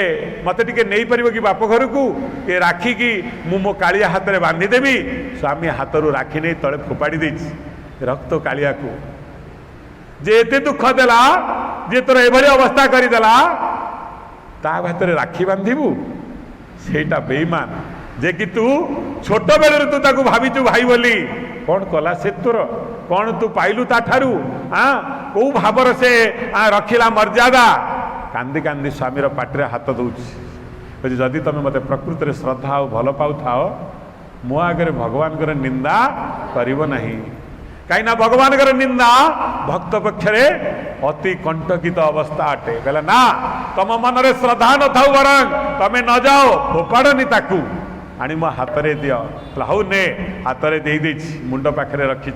मत टिके नहीं परिबो कि बाप घर को ये राखी की मु मो कालिया हाथ रे बांधी देबी स्वामी हाथरू राखी नहीं तले फोपाड़ी देछि रक्त कालिया को जे एते दुख देला जे तोर एभली अवस्था करि देला ता भातरे राखी बांधिबू सेटा बेईमान जे कि तू छोट बेलू तू ताकू भाविचु भाई बोली कौन कला से तोर कौन तू पाइलु ता ठारू हाँ कौ भावर से रखिला मर्यादा कांदी कांदी स्वामीर पाटे हाथ दौर जदि तुम मत प्रकृति में श्रद्धा और भल पाऊ था मो आगे भगवान निंदा करिव नहीं कहीं भगवान निंदा भक्त पक्षरे अति कंटकित अवस्था अटे कहला ना तुम मन में श्रद्धा न था वरंग तमें न जाओ फोपाड़नी ताकू आनी मो हाथ में दियो हौ ने हाथ में दे मुंड पाखे रखी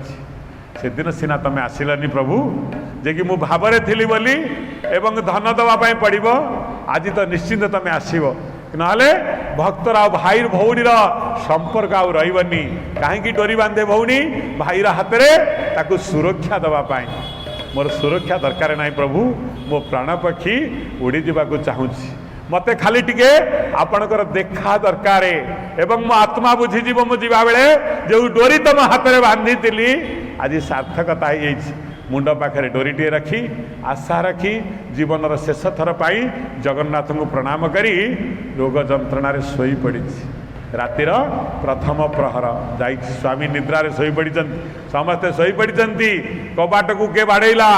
से दिन सीना तुम आसिलनी प्रभु जे कि मु भावरे थिली बोली एवं धन दवाई पड़ो आज तो निश्चिंत तुम आसब नाले भक्तर आ भाई भौणी संपर्क आउ रही कहीं डोरी बांधे भौणी भाईर हाथ में ताकू सुरक्षा दवापाई मोर सुरक्षा दरकार नहीं प्रभु मो प्राणपक्षी उड़ी जावाक चाहूँगी मते खाली टिके आपणकर देखा दरकार एवं मो आत्मा बुझीज मु जा बेले जो डोरी तुम हाथ में बांधी आज सार्थकता हो मुंड पाखे डोरीटे रखी आशा रखी जीवन शेष थर पाई जगन्नाथ को प्रणाम करी रोग जंत्रणा शोई पड़ी रातिर प्रथम प्रहर जाई स्वामी निद्रारे शोई पड़ी समस्ते शोई पड़ी कबाट को के बाड़ेला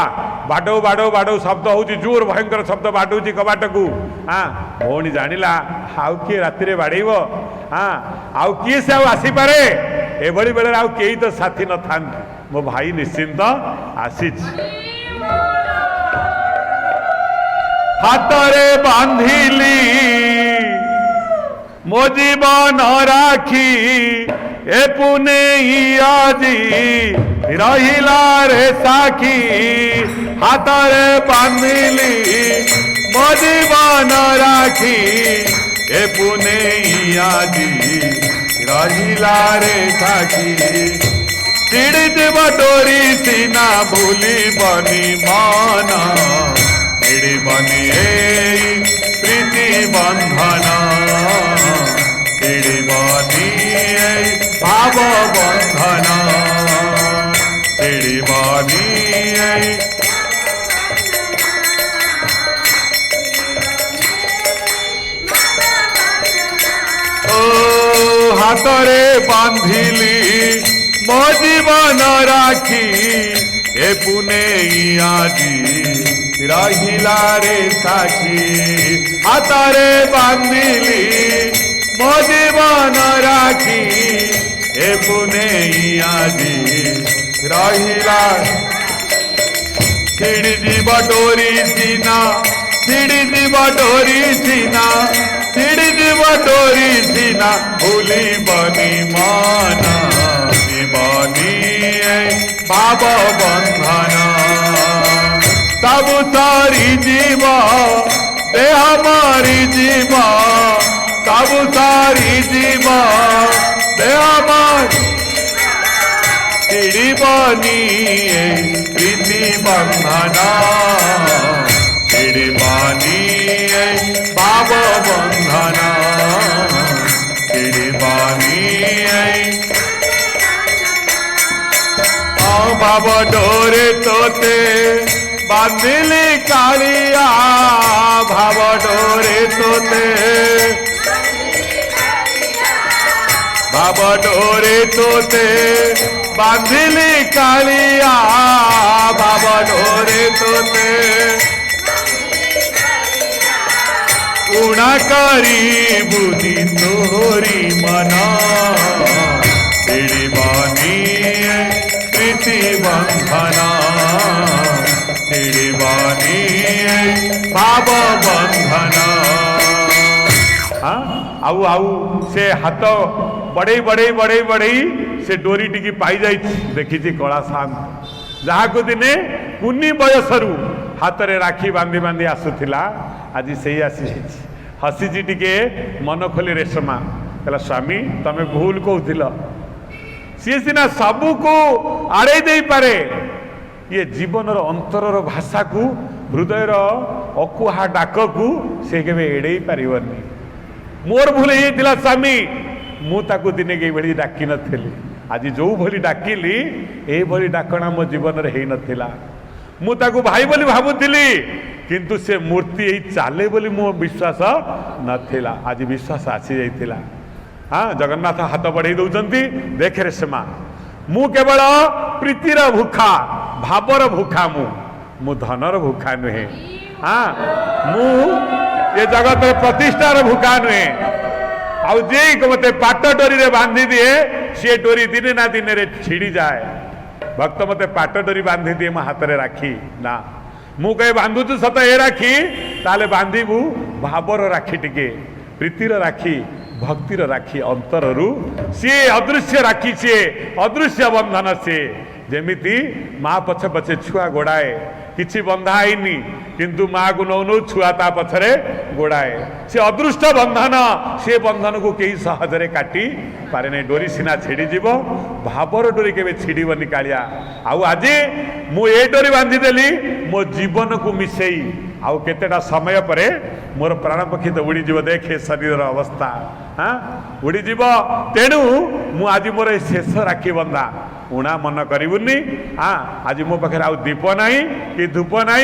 बाडौ बाडौ बाडौ शब्द हूँ जोर भयंकर शब्द बाडौ कबाट को हाँ भौणी जानिला आउ किए राति बाड़ेब हाँ आउ किए से आसीपे एभली बेले आउ कई तो साथी न था मो भाई निश्चिंत आसी हाथरे बांधिली मो जीवन राखी ए पुने आजी रहिला रे साखी हाथरे बांधिली मो जीवन राखी ए पुने आजी रहिला रे साखी चिड़ित बटोरी सीना भूली बनी माना चिड़ी बनी प्रीति बंधन चिड़ी बनी भाव बंधन चिड़ी बनी ओ हाथरे बांधिली मो जीवन राखी ए पुनेई आजी रहिला रे साखी हातरे बांधिली मो जीवन राखी ए पुनेई आजी रहिला छिड़ी जीव डोरी सीना छिड़ी जीव डोरी सीना छिड़ी जीव डोरी सीना भूली बनी माना जीवनी भाव बंधन सब सारी जीव देह मारी जीव सब सारी जीव देह मारी छिड़ी बनी प्रीति बंधन छिड़ी बनी भाव बंधन छिड़ी बनी भाव डोरे तोते बांधिली कालिया भाव डोरे तोते भाव डोरे तोते बांधिली कालिया भाव डोरे तोते उड़ा करी बुद्धि तोरी मना बनी प्रीति बंधना बनी भाव बंधना। आउ आउ से हाथ बड़े बड़े बड़े बड़े से डोरी टी पाई जाई देखी कला शांत जहाँ को दिने कुनी बयसरू हाथ रे राखी बांधी बांधी आसुला आज से आसी हसीची टिके मन खोली रेशमा कहला स्वामी तमें भूल कहूल सी सीना सबू को आड़े दे पारे ये जीवन अंतर भाषा को हृदय अकुहा डाक को से केवे एड़े पारिबनी मोर भूल होता स्वामी मुझे दिने के भाई डाकी नी आज जो भली डाकिली ये भली डाकना मो जीवन में हो नाला मुझे भाई बोली भावुली किंतु से मूर्ति यही चाले बोली मो विश्वास नाला आज विश्वास आसी जाइला। हाँ जगन्नाथ हाथ बढ़े दौरान देख रे से मु केवल प्रीतिर भूखा भावर भूखा मु धनर भूखा नुहे। हाँ मु ये जगत प्रतिष्ठार भूखा नुहे आउ जे मत पाट डोरी रे बांधी दिए सी डोरी दिने ना दिन रे छिड़ी जाए भक्त मत पाट डोरी बांधी दिए मो हाथ रे राखी ना मु कहे बांधुचु सत ए राखी ताले बांधीबू भावर राखी टिके प्रीतिर राखी भक्तिर राखी अंतररू सी अदृश्य राखी सी अदृश्य बंधन सी जेमिति माँ पछे पछे छुआ गोड़ाए किछि बंधा आईनी किंतु माँ को नौ नौ छुआ ता पछरे गोड़ाए से अदृष्ट बंधन से बंधन को कई सहजरे काटी पारे नहीं डोरी सीना छिड़ी जीव भावर डोरी केवे छिड़बनी कालिया आउ आज मु ए डोरी बांधी देली मो जीवन को मिसेई आउ केतेटा समय परे मोर प्राण पक्षी तो उड़ी जीव देखे शरीर अवस्था। हाँ उड़ी जीव तेणु मु आज मोर शेष राखी बंधा उणा मन करूनी। हाँ आज मो पाखे आउ दीप ना कि धूप ना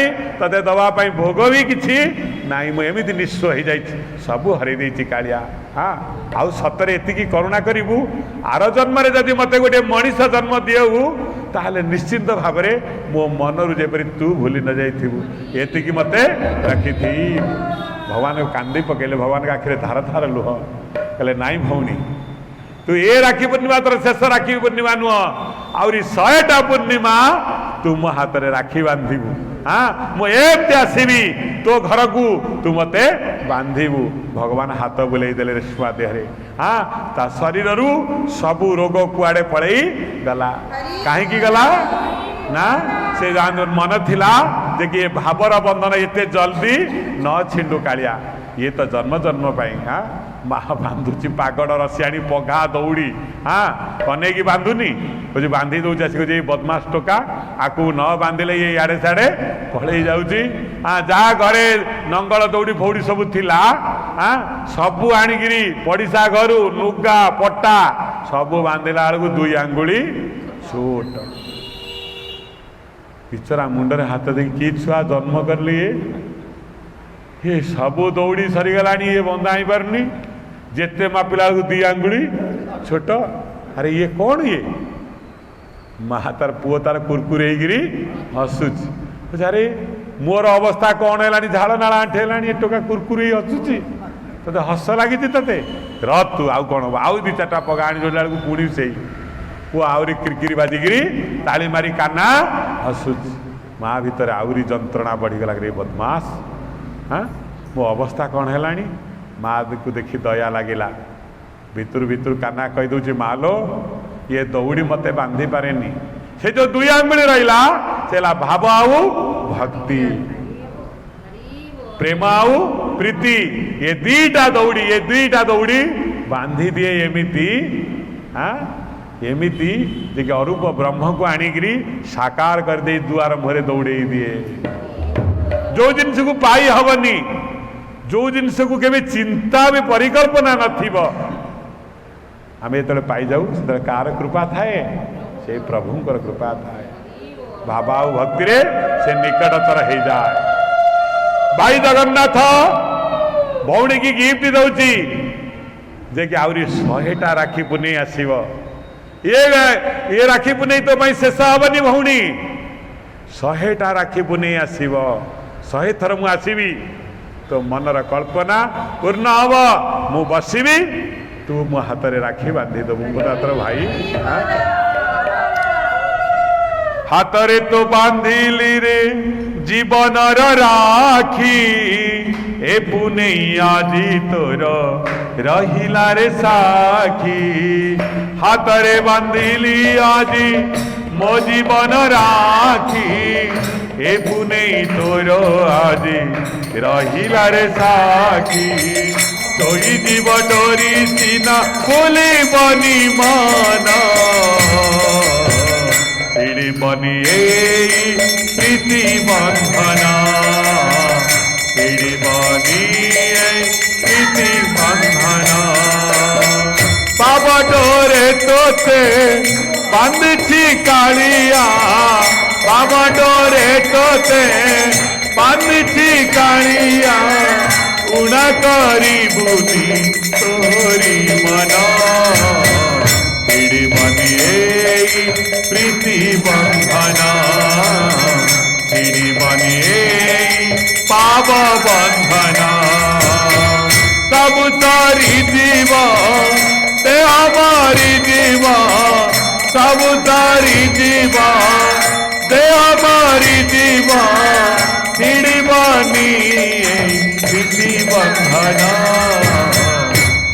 ते दवाई भोग भी किसी ना मुझे निस्व हो जा सबू हर कालिया। हाँ आउ सतरे एति करुणा करू आर जन्म जदि मत गोटे मनीष जन्म दियु ताहले निश्चिंत भाव मो मनरू जेपरी तू भूली न जाइथिबु एति मत रखी भगवान को कांदी पकेले भगवान के आखिरे धार धार लुह कहले नाई भौणी तू ए राखी पूर्णिमा तोर शेष राखी पूर्णिमा नुह आहरी 100टा पूर्णिमा तू मो हाथ में राखी बांधबू। हाँ मुझे आसबि तो घर को तू मते बांधबू भगवान हाथ बुले देले रेशमा देहरे। हाँ ता शरीर सबू रोग कुआड़े पड़े गला कहीं गला ना से मन थिला जे कि भावर बंधन एते जल्दी न छिंडू कालिया ये तो जन्म जन्म पाई। हाँ माँ बांधुची पागड़ रसियाणी पघा दौड़ी। हाँ कने की बांधुनी बुझे बांधी दौर आसिक बदमाश टोका आकू न बांधिले ये इे साड़े पलि जाऊँगी। हाँ जहाँ घरे नंगल दौड़ी फौड़ी सब थिला हाँ सबू आणिकी पड़िशा घर लुगा पट्टा सबू बांधिला बेलू 2 आंगुली छोट बिचरा मुंडरे हाथ दे कि छुआ जन्म कर लिए ये सबू दौड़ी सरीगला ये बंधा ही पारनी जेते मापिला 2 आंगुली छोट। अरे ये कौन ये माँ तार पुओ तार कुरकुरे हसुची अरे मोर अवस्था कौन है झाड़ नाला आंठे टोका कुरकुरे हसुची ते हस लगी ते तू आउ कौन हम आउ दी चार्टा पगा आनी जोड़ा बेलू पुणी से पुओ आहरी किरकिरी बाजिकी ताली मारी काना हसुची माँ भितर आहरी जंत्रणा बढ़ीगला रे बदमाश। हाँ मो अवस्था कौन है माँ को देखी दया लगिला भितर भितर काना कहीदे माँ लो ये दौड़ी मते बांधी पारे से जो दुई आंगुली रहा से भाव आउ भक्ति प्रेम आउ प्रीति ये दुईटा दौड़ी बांधी दिए एमिति। हाँ एमिति जे कि अरूप ब्रह्म को आनिकी साकार कर दे दुआर मुहरे दौड़े दिए। जो जिनस को पाई हबनी जो जिनस को केबे चिंता भी परिकल्पना नथिब आम जो पाई जाऊ से कार कृपा थाए से प्रभुंकर कृपा थाए भाव आउ भक्ति रे से निकटतर हो जाए। भाई जगन्नाथ भौणी की गिफ्ट दौची जे कि आहरी 100टा राखी पुनी आसीब ये राखी पुनी तो शेष हेनी भौणी 100टा राखी पुनी आसीब 100 थर मु आसबि तो मनर कल्पना पूर्ण हम मु बसबि तू मो हाथ में राखी बांधी दबु पुरातर भाई। हाथ रे तो बांधिली रे जीवन राखी ए पुने आजी तोर रहिला रे साखी हाथ रे बांधिली आजी मो जीवन राखी ए पुने तोर आजी रहिला रे साखी तोई जीव डोरी सीना बोले बनी माना छिड़ी बनी प्रीति बंधना छिड़ी बनी प्रीति बंधना बाबा डोरे तोते बांधी कालिया बाबा डोरे तोते बांधी कालिया उड़ा करी बुद्धि तोरी मना छिड़ी बनिए प्रीति बंधना छिड़ी बनिए पाप बंधना सब तारी जीव ते हमारी जीव सब तारी जीव ते हमारी जीव छिड़ी बनिए प्रीति बंधना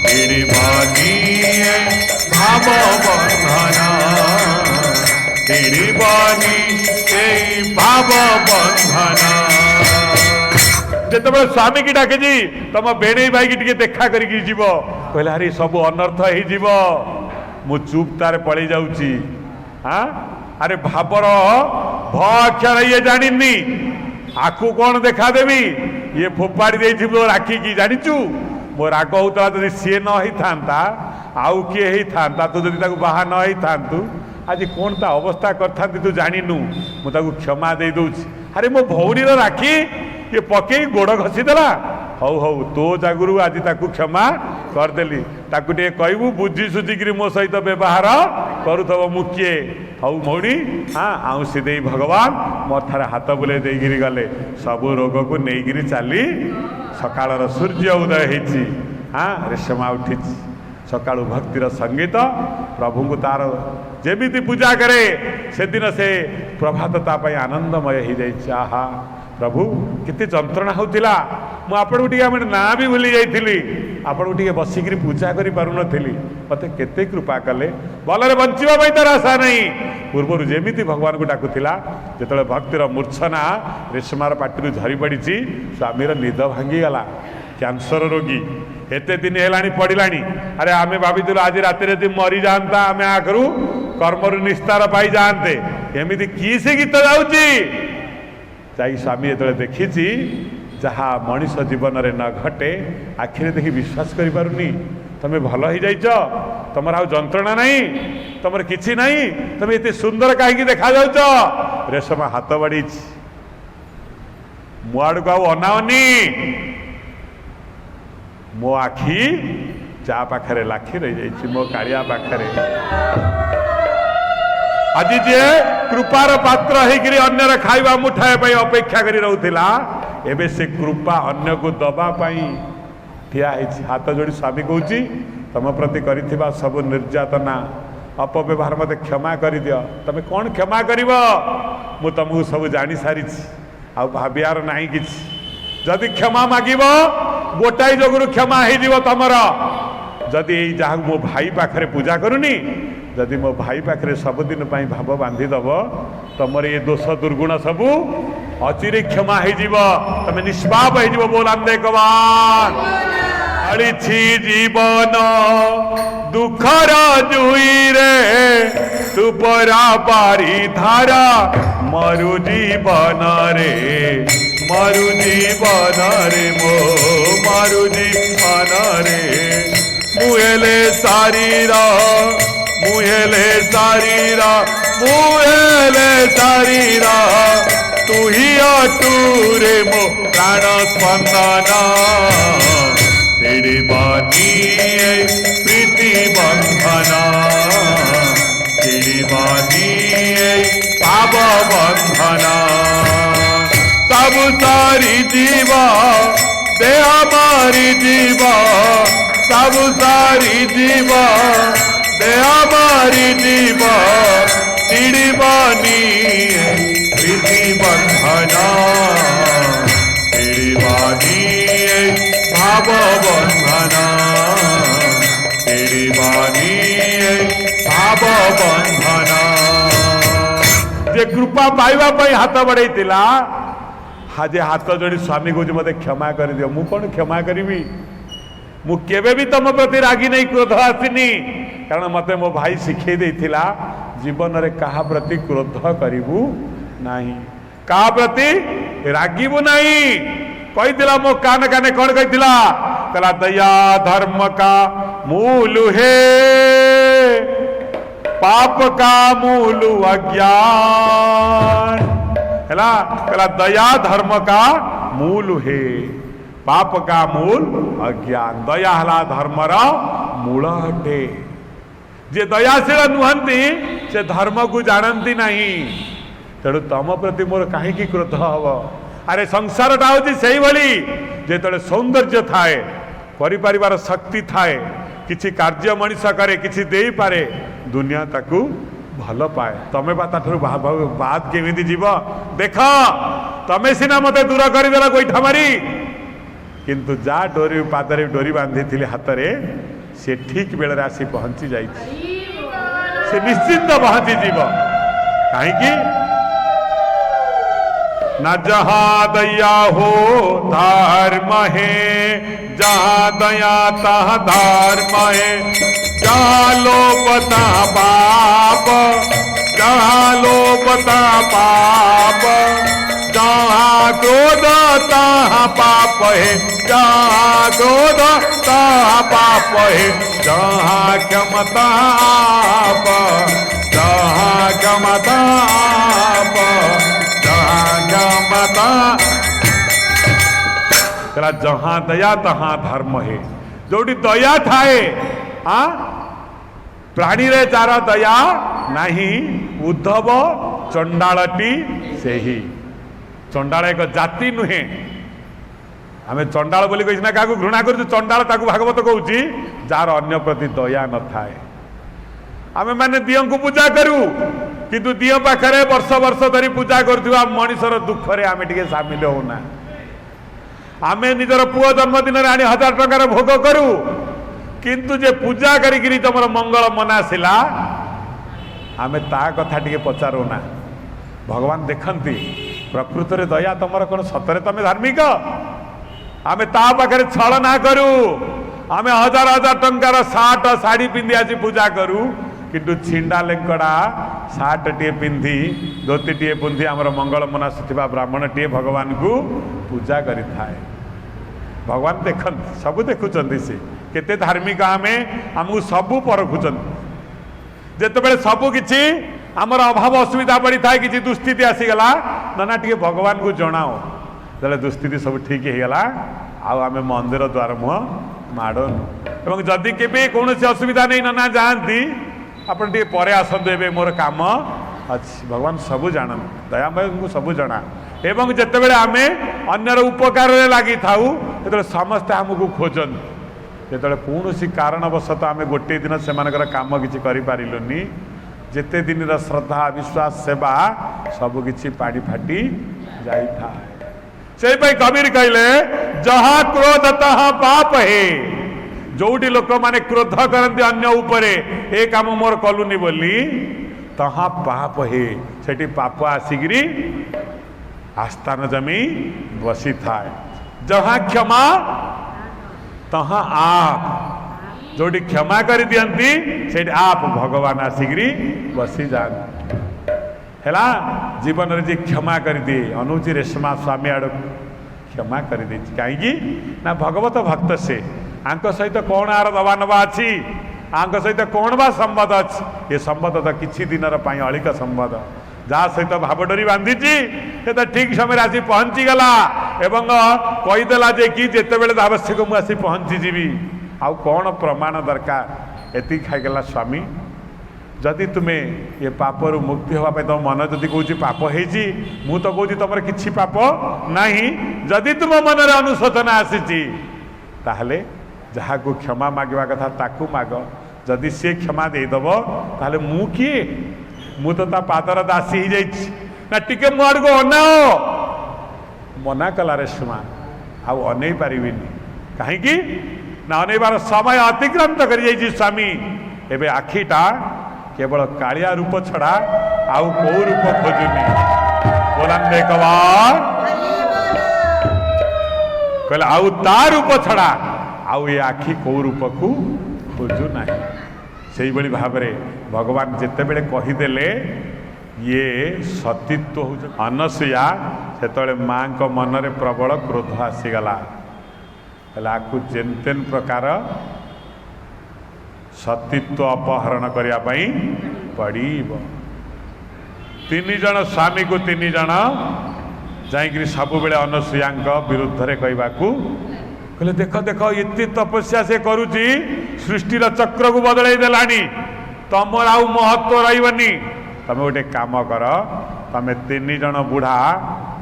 छिड़ी बनिए भाव बंधना छिड़ी बनी भाव बंधना। जिते स्वामी की डाके जी तुम बेणे भाई की देखा करके जीव कहला हरी सब अनर्थ हो मु चुप तार पड़े जाऊची। हाँ अरे भावर भ अक्षर ये जानी आकु कौन देखा देवी ये फोपाड़ी दे राखी की जानिचु मो राग होता जब सी न ही था आउ किए ही था तू जब बाहा न ही था आज कौन ता अवस्था करता तू जानिनु मुझे क्षमा दे दूची। अरे मो भौणीर राखी ये पकई गोड़ घसीदेला हौ हौ तो जागुरु आज ताकू क्षमा करदेली ताकू टे कहबू बुझी सुझिकी मो सहित व्यवहार करुथब मु किए हौ भौणी। हाँ आउसी दे भगवान मो थारे हाथ बुले देगिरी गले सबू रोग को नहींगिरी चली सकाळर सूर्य उदय होती। हाँ रेशमा उठी सकाळु भक्तिर संगीत प्रभु को तार जेमिति पूजा करे से दिन से प्रभात तापाई आनंदमय हो जाए। आहा प्रभु कितनी जंत्रणा होतिला मु आपन टिके हम ना भी भूली जाइथिली आपन टिके बसिक पूजा करि पारु नथिली मते केते कृपा कले भलरे बंचिबा पई तार आशा नहीं पूर्व जेमिति भगवान को डाकुथिला जेतले भक्तिर मूर्छना रेशमार पाटिरु झरी पड़ी स्वामीर निद भांगी गला कैंसर रोगी एते दिन हेलानी पड़िलानी। अरे आमे भाविथिलु आज राति रे मरी जानता आमे आखरु कर्मरु निस्तार पाई जानते एमिति की से गीत जाउची जाई स्वामी जो देखी जहाँ मनीष जीवन में न घटे आखिरे देखी विश्वास करि पारुनी तमें भल हो जाइछ तुम आ जंत्रणा नहीं तुम किछि नहीं तुम एते सुंदर कहीं देखा जाउछ। रेशमा हाथ बाड़ी मो आड़ को अनावनी मो आखि जा पाखरे लाखी रही जाइछि मो कालिया पाखरे आज जे कृपार पात्र होकर अन्यर खाଇବା मुठाए अपेक्षा करी रहूला एबे से कृपा अन्य को दबा ठिया हाथ जोड़ी स्वामी कहूँ तुम प्रति करिथिबा सब निर्यातना अपव्यवहार मत क्षमा कर दियो तुम कौन क्षमा कर मु तुमको सब जानी सारी भावियार ना कि जदि क्षमा मागिब गोटाई जगू क्षमा हो तुमर जदि जहाँ मो भाई पाखे पूजा करूनी जदि मो भाई पाखे सबुदिन भाव बांधिदेव तुमर ये दोष दुर्गुण सबू अचिरे क्षमा हो तुम निष्पाप हो बोलांदे कवान अलिछि जीवन दुखर जुई रे तू परा पारी धारा मरु जीवन रे मरु जीवन रे मो मरु जीवन रे मुहेले शरीर मुहेले शरीर मुहेले शरीर तू ही अटूरे मो प्राण स्पंदन तेरे बानी प्रीति बंधना तेरे बानी पाप बंधना सब सारी जीवा देह मारी जीवा सब सारी जीवा देह मारी जीवा तेरे बानी प्रीति बंधना तेरे बानी भाव बंधना तेरी बानी भाव बंधना जे कृपा पाइबा हाथ बढ़ई हाजे हाथ जोड़ी स्वामी को मत क्षमा कर दियो मु कौन क्षमा करी मु केबे भी तुम प्रति रागी नहीं क्रोध आसनी कारण मत मो भाई शिखे देथिला जीवन रे कहा प्रति क्रोध करिबू नाही कहा प्रति रागिबू नाही कही मो कान काने कौन कही कहला दया धर्म का मूल है पाप का मूल अज्ञान है कहला दया धर्म का मूल है पाप का मूल अज्ञान दया हला धर्मर मूल अटे जे दयाशील नुहंती से धर्म को जानती नहीं तेणु तम प्रति मोर कहीं क्रोध हम अरे संसारटा हूँ से जो सौंदर्य थाए परिपार शक्ति थाए किसी कार्य मनीष करे किसी दे पारे दुनिया ताकू भल पाए तमें बाद केमी जीव देख तमें सीना मत दूर करदेल गोईठा मारी किंतु जा डोरी पादरे डोरी बांधी थी हाथ में से ठीक बेले आसी पहुंची जा निश्चिंत पहुंची जीव कहीं न जहाँ दया हो धर्म है जहाँ दया तहाँ धर्म है जहाँ लोपता पाप जहाँ लोपता पाप जहाँ क्रोध तहाँ पाप है जहाँ क्रोध तहाँ पाप है जहाँ क्षमता आप जहाँ क्षमता आप जहाँ दया तहाँ धर्म है जोटी दया थाए प्राणी रे चार दया नहीं उद्धव चंडालटी से ही चंडाल एक जाति नुहे आम चंडाल बोली कही क्या घृणा कर चंडाल ताकू भागवत कहूँ जार अन्य प्रति दया न थाए आमे माने दियों को पूजा करू किंतु दियो पाखरे वर्ष वर्ष धरी पूजा करुवा मनीषर दुख रे आमे टिके सामिल होना आमे निजर पुओ जन्मदिन आनी 1000 टंकार भोग करू किंतु जे पूजा करी तुम मंगल मनासिला आमे ता कथा टिके पचारूना भगवान देखंती प्रकृत रे दया तुमर कौन सतरे तमे धार्मिक आमे ता पाखरे छल ना करू आमे 1000 टंकार साट साड़ी पिंधि आसी पूजा करू किंतु छिंडा लेंकड़ा साट टे पिंधि धोती टे पिंधि आमर मंगल मनासुवा ब्राह्मण टे भगवान को पूजा करि थाए भगवान देखन सब देखुं से केते धार्मिक आमे आमको सबू परखुं जिते सबू किछि आमर अभाव असुविधा पड़ी थाए किछि दुस्थिति आसीगला ना टे भगवान को जनाओ जब दुस्थिति सब ठीक होगला आमे मंदिर द्वार मुह माड़न एवं जदि केबे कौन असुविधा नहीं ना जाती आपन टे परे आसतु एबे मोर काम अच्छी भगवान सबू जान दयामय को सबू जना एवं जिते आम अन्यर उपकार लगी था जो समस्ते आमको खोजन जो कौन कारणवशत आम गोटे दिन से कम किसी करें जिते दिन श्रद्धा विश्वास सेवा सबकि पानी फाटी जाए से कबीर कहले जहाँ क्रोध तहाँ पाप है जोटी लोक माने क्रोध करते अन्य उपरे ए काम मोर कलुनी बोली तहाँ पाप है सेठी पाप आसिकी आस्थान जमी बसी था जहाँ क्षमा तहाँ आप जोटी क्षमा कर दियंती से आप भगवान आसिकी बसी जाती है जीवन रे जी क्षमा कर दिए अनुची रेशमा स्वामी आड़ क्षमा कर दी कहीं ना भगवत भक्त से आंक सहित कौन आर दबा नवा अच्छी आंक सहित कौन बा संबंध अच्छी ये संबंध तो किसी दिन अलिक संबंध जहाँ सहित भाव डोरी बांधी से तो ठीक समय आसी पहुँची गला एवं कहीदेला जे कि जिते बड़े आवश्यक मुझे आसी पहुँची जीवी आउ कौन प्रमाण दरकार एति खाईगला स्वामी जदि तुम्हें ये पापरू मुक्ति होगा तुम मन जदि कौच पाप हो तो कौच तुम कि पाप नहीं जदि तुम मन में अनुशोचना आसी ताहले जहाँ को क्षमा मागवा कथा ताकू माग जदि सी क्षमा देदेव ताहले मु किए मु तो ता पादर दासी ही जाइछि ना टिके मो आड़ को अनाओ मना कला रेशमा आउ अनै पारिबिनी कहीं ना अनैबार समय अतिक्रांत कर जाइछि स्वामी एबे आखिटा केवल कालिया रूप छड़ा आउ कौ रूप खोजुनी बोलांदे कबार कहले आउ ता रूप छड़ा आउ ये आखि कौ रूप को खोजु ना से भाव में भगवान जिते बड़े कहीदेले ये सतीत्व हो अनसुया से माँ को मन में प्रबल क्रोध आसीगला आपको जेन तेन प्रकार सतीत्व अपहरण करने पड़ो तीन जन स्वामी को तीन जन जाकि सब बेले अनसुया विरुद्ध रे कहवाकू कहले देख देख इतनी तपस्या से करुची सृष्टिर चक्र को बदल देलानी तुम आउ महत्व रही तुम गोटे काम कर तुम तीन जन बुढ़ा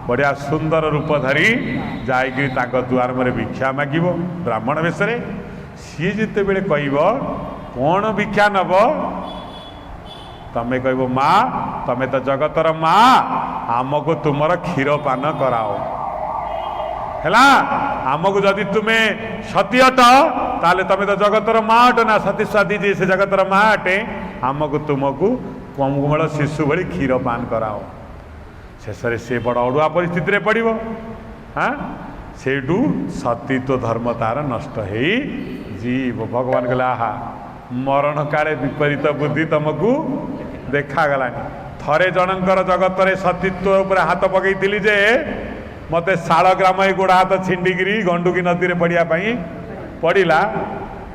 बढ़िया सुंदर रूप धरी जाकि द्वार में भिक्षा मागिब ब्राह्मण वेश सी जिते बड़े कह कौन भिक्षा नब तमें कह माँ तमें तो जगतर माँ आमको तुमर क्षीर पान कराओ है आमको जदि तुम्हें सती अट ताले तमें तो जगतर माँ अट ना सती सती जी से जगतर माँ अटे आमको तुमको कोमल शिशु भली क्षीर पान कराओ शेष से बड़ अड़ुआ परिस्थिति पड़ो हाँ सेठू सतीत्व धर्म तार नष्ट हो जीव भगवान कहला आहा मरण काले विपरीत बुद्धि तुमको देखागला थरे जनकर जगत रे सतीत्व उपर हाथ पकई जे मते शालग्राम गोड़ हाथ छिंडिकी गंडुकी नदी में पड़ापी पड़ा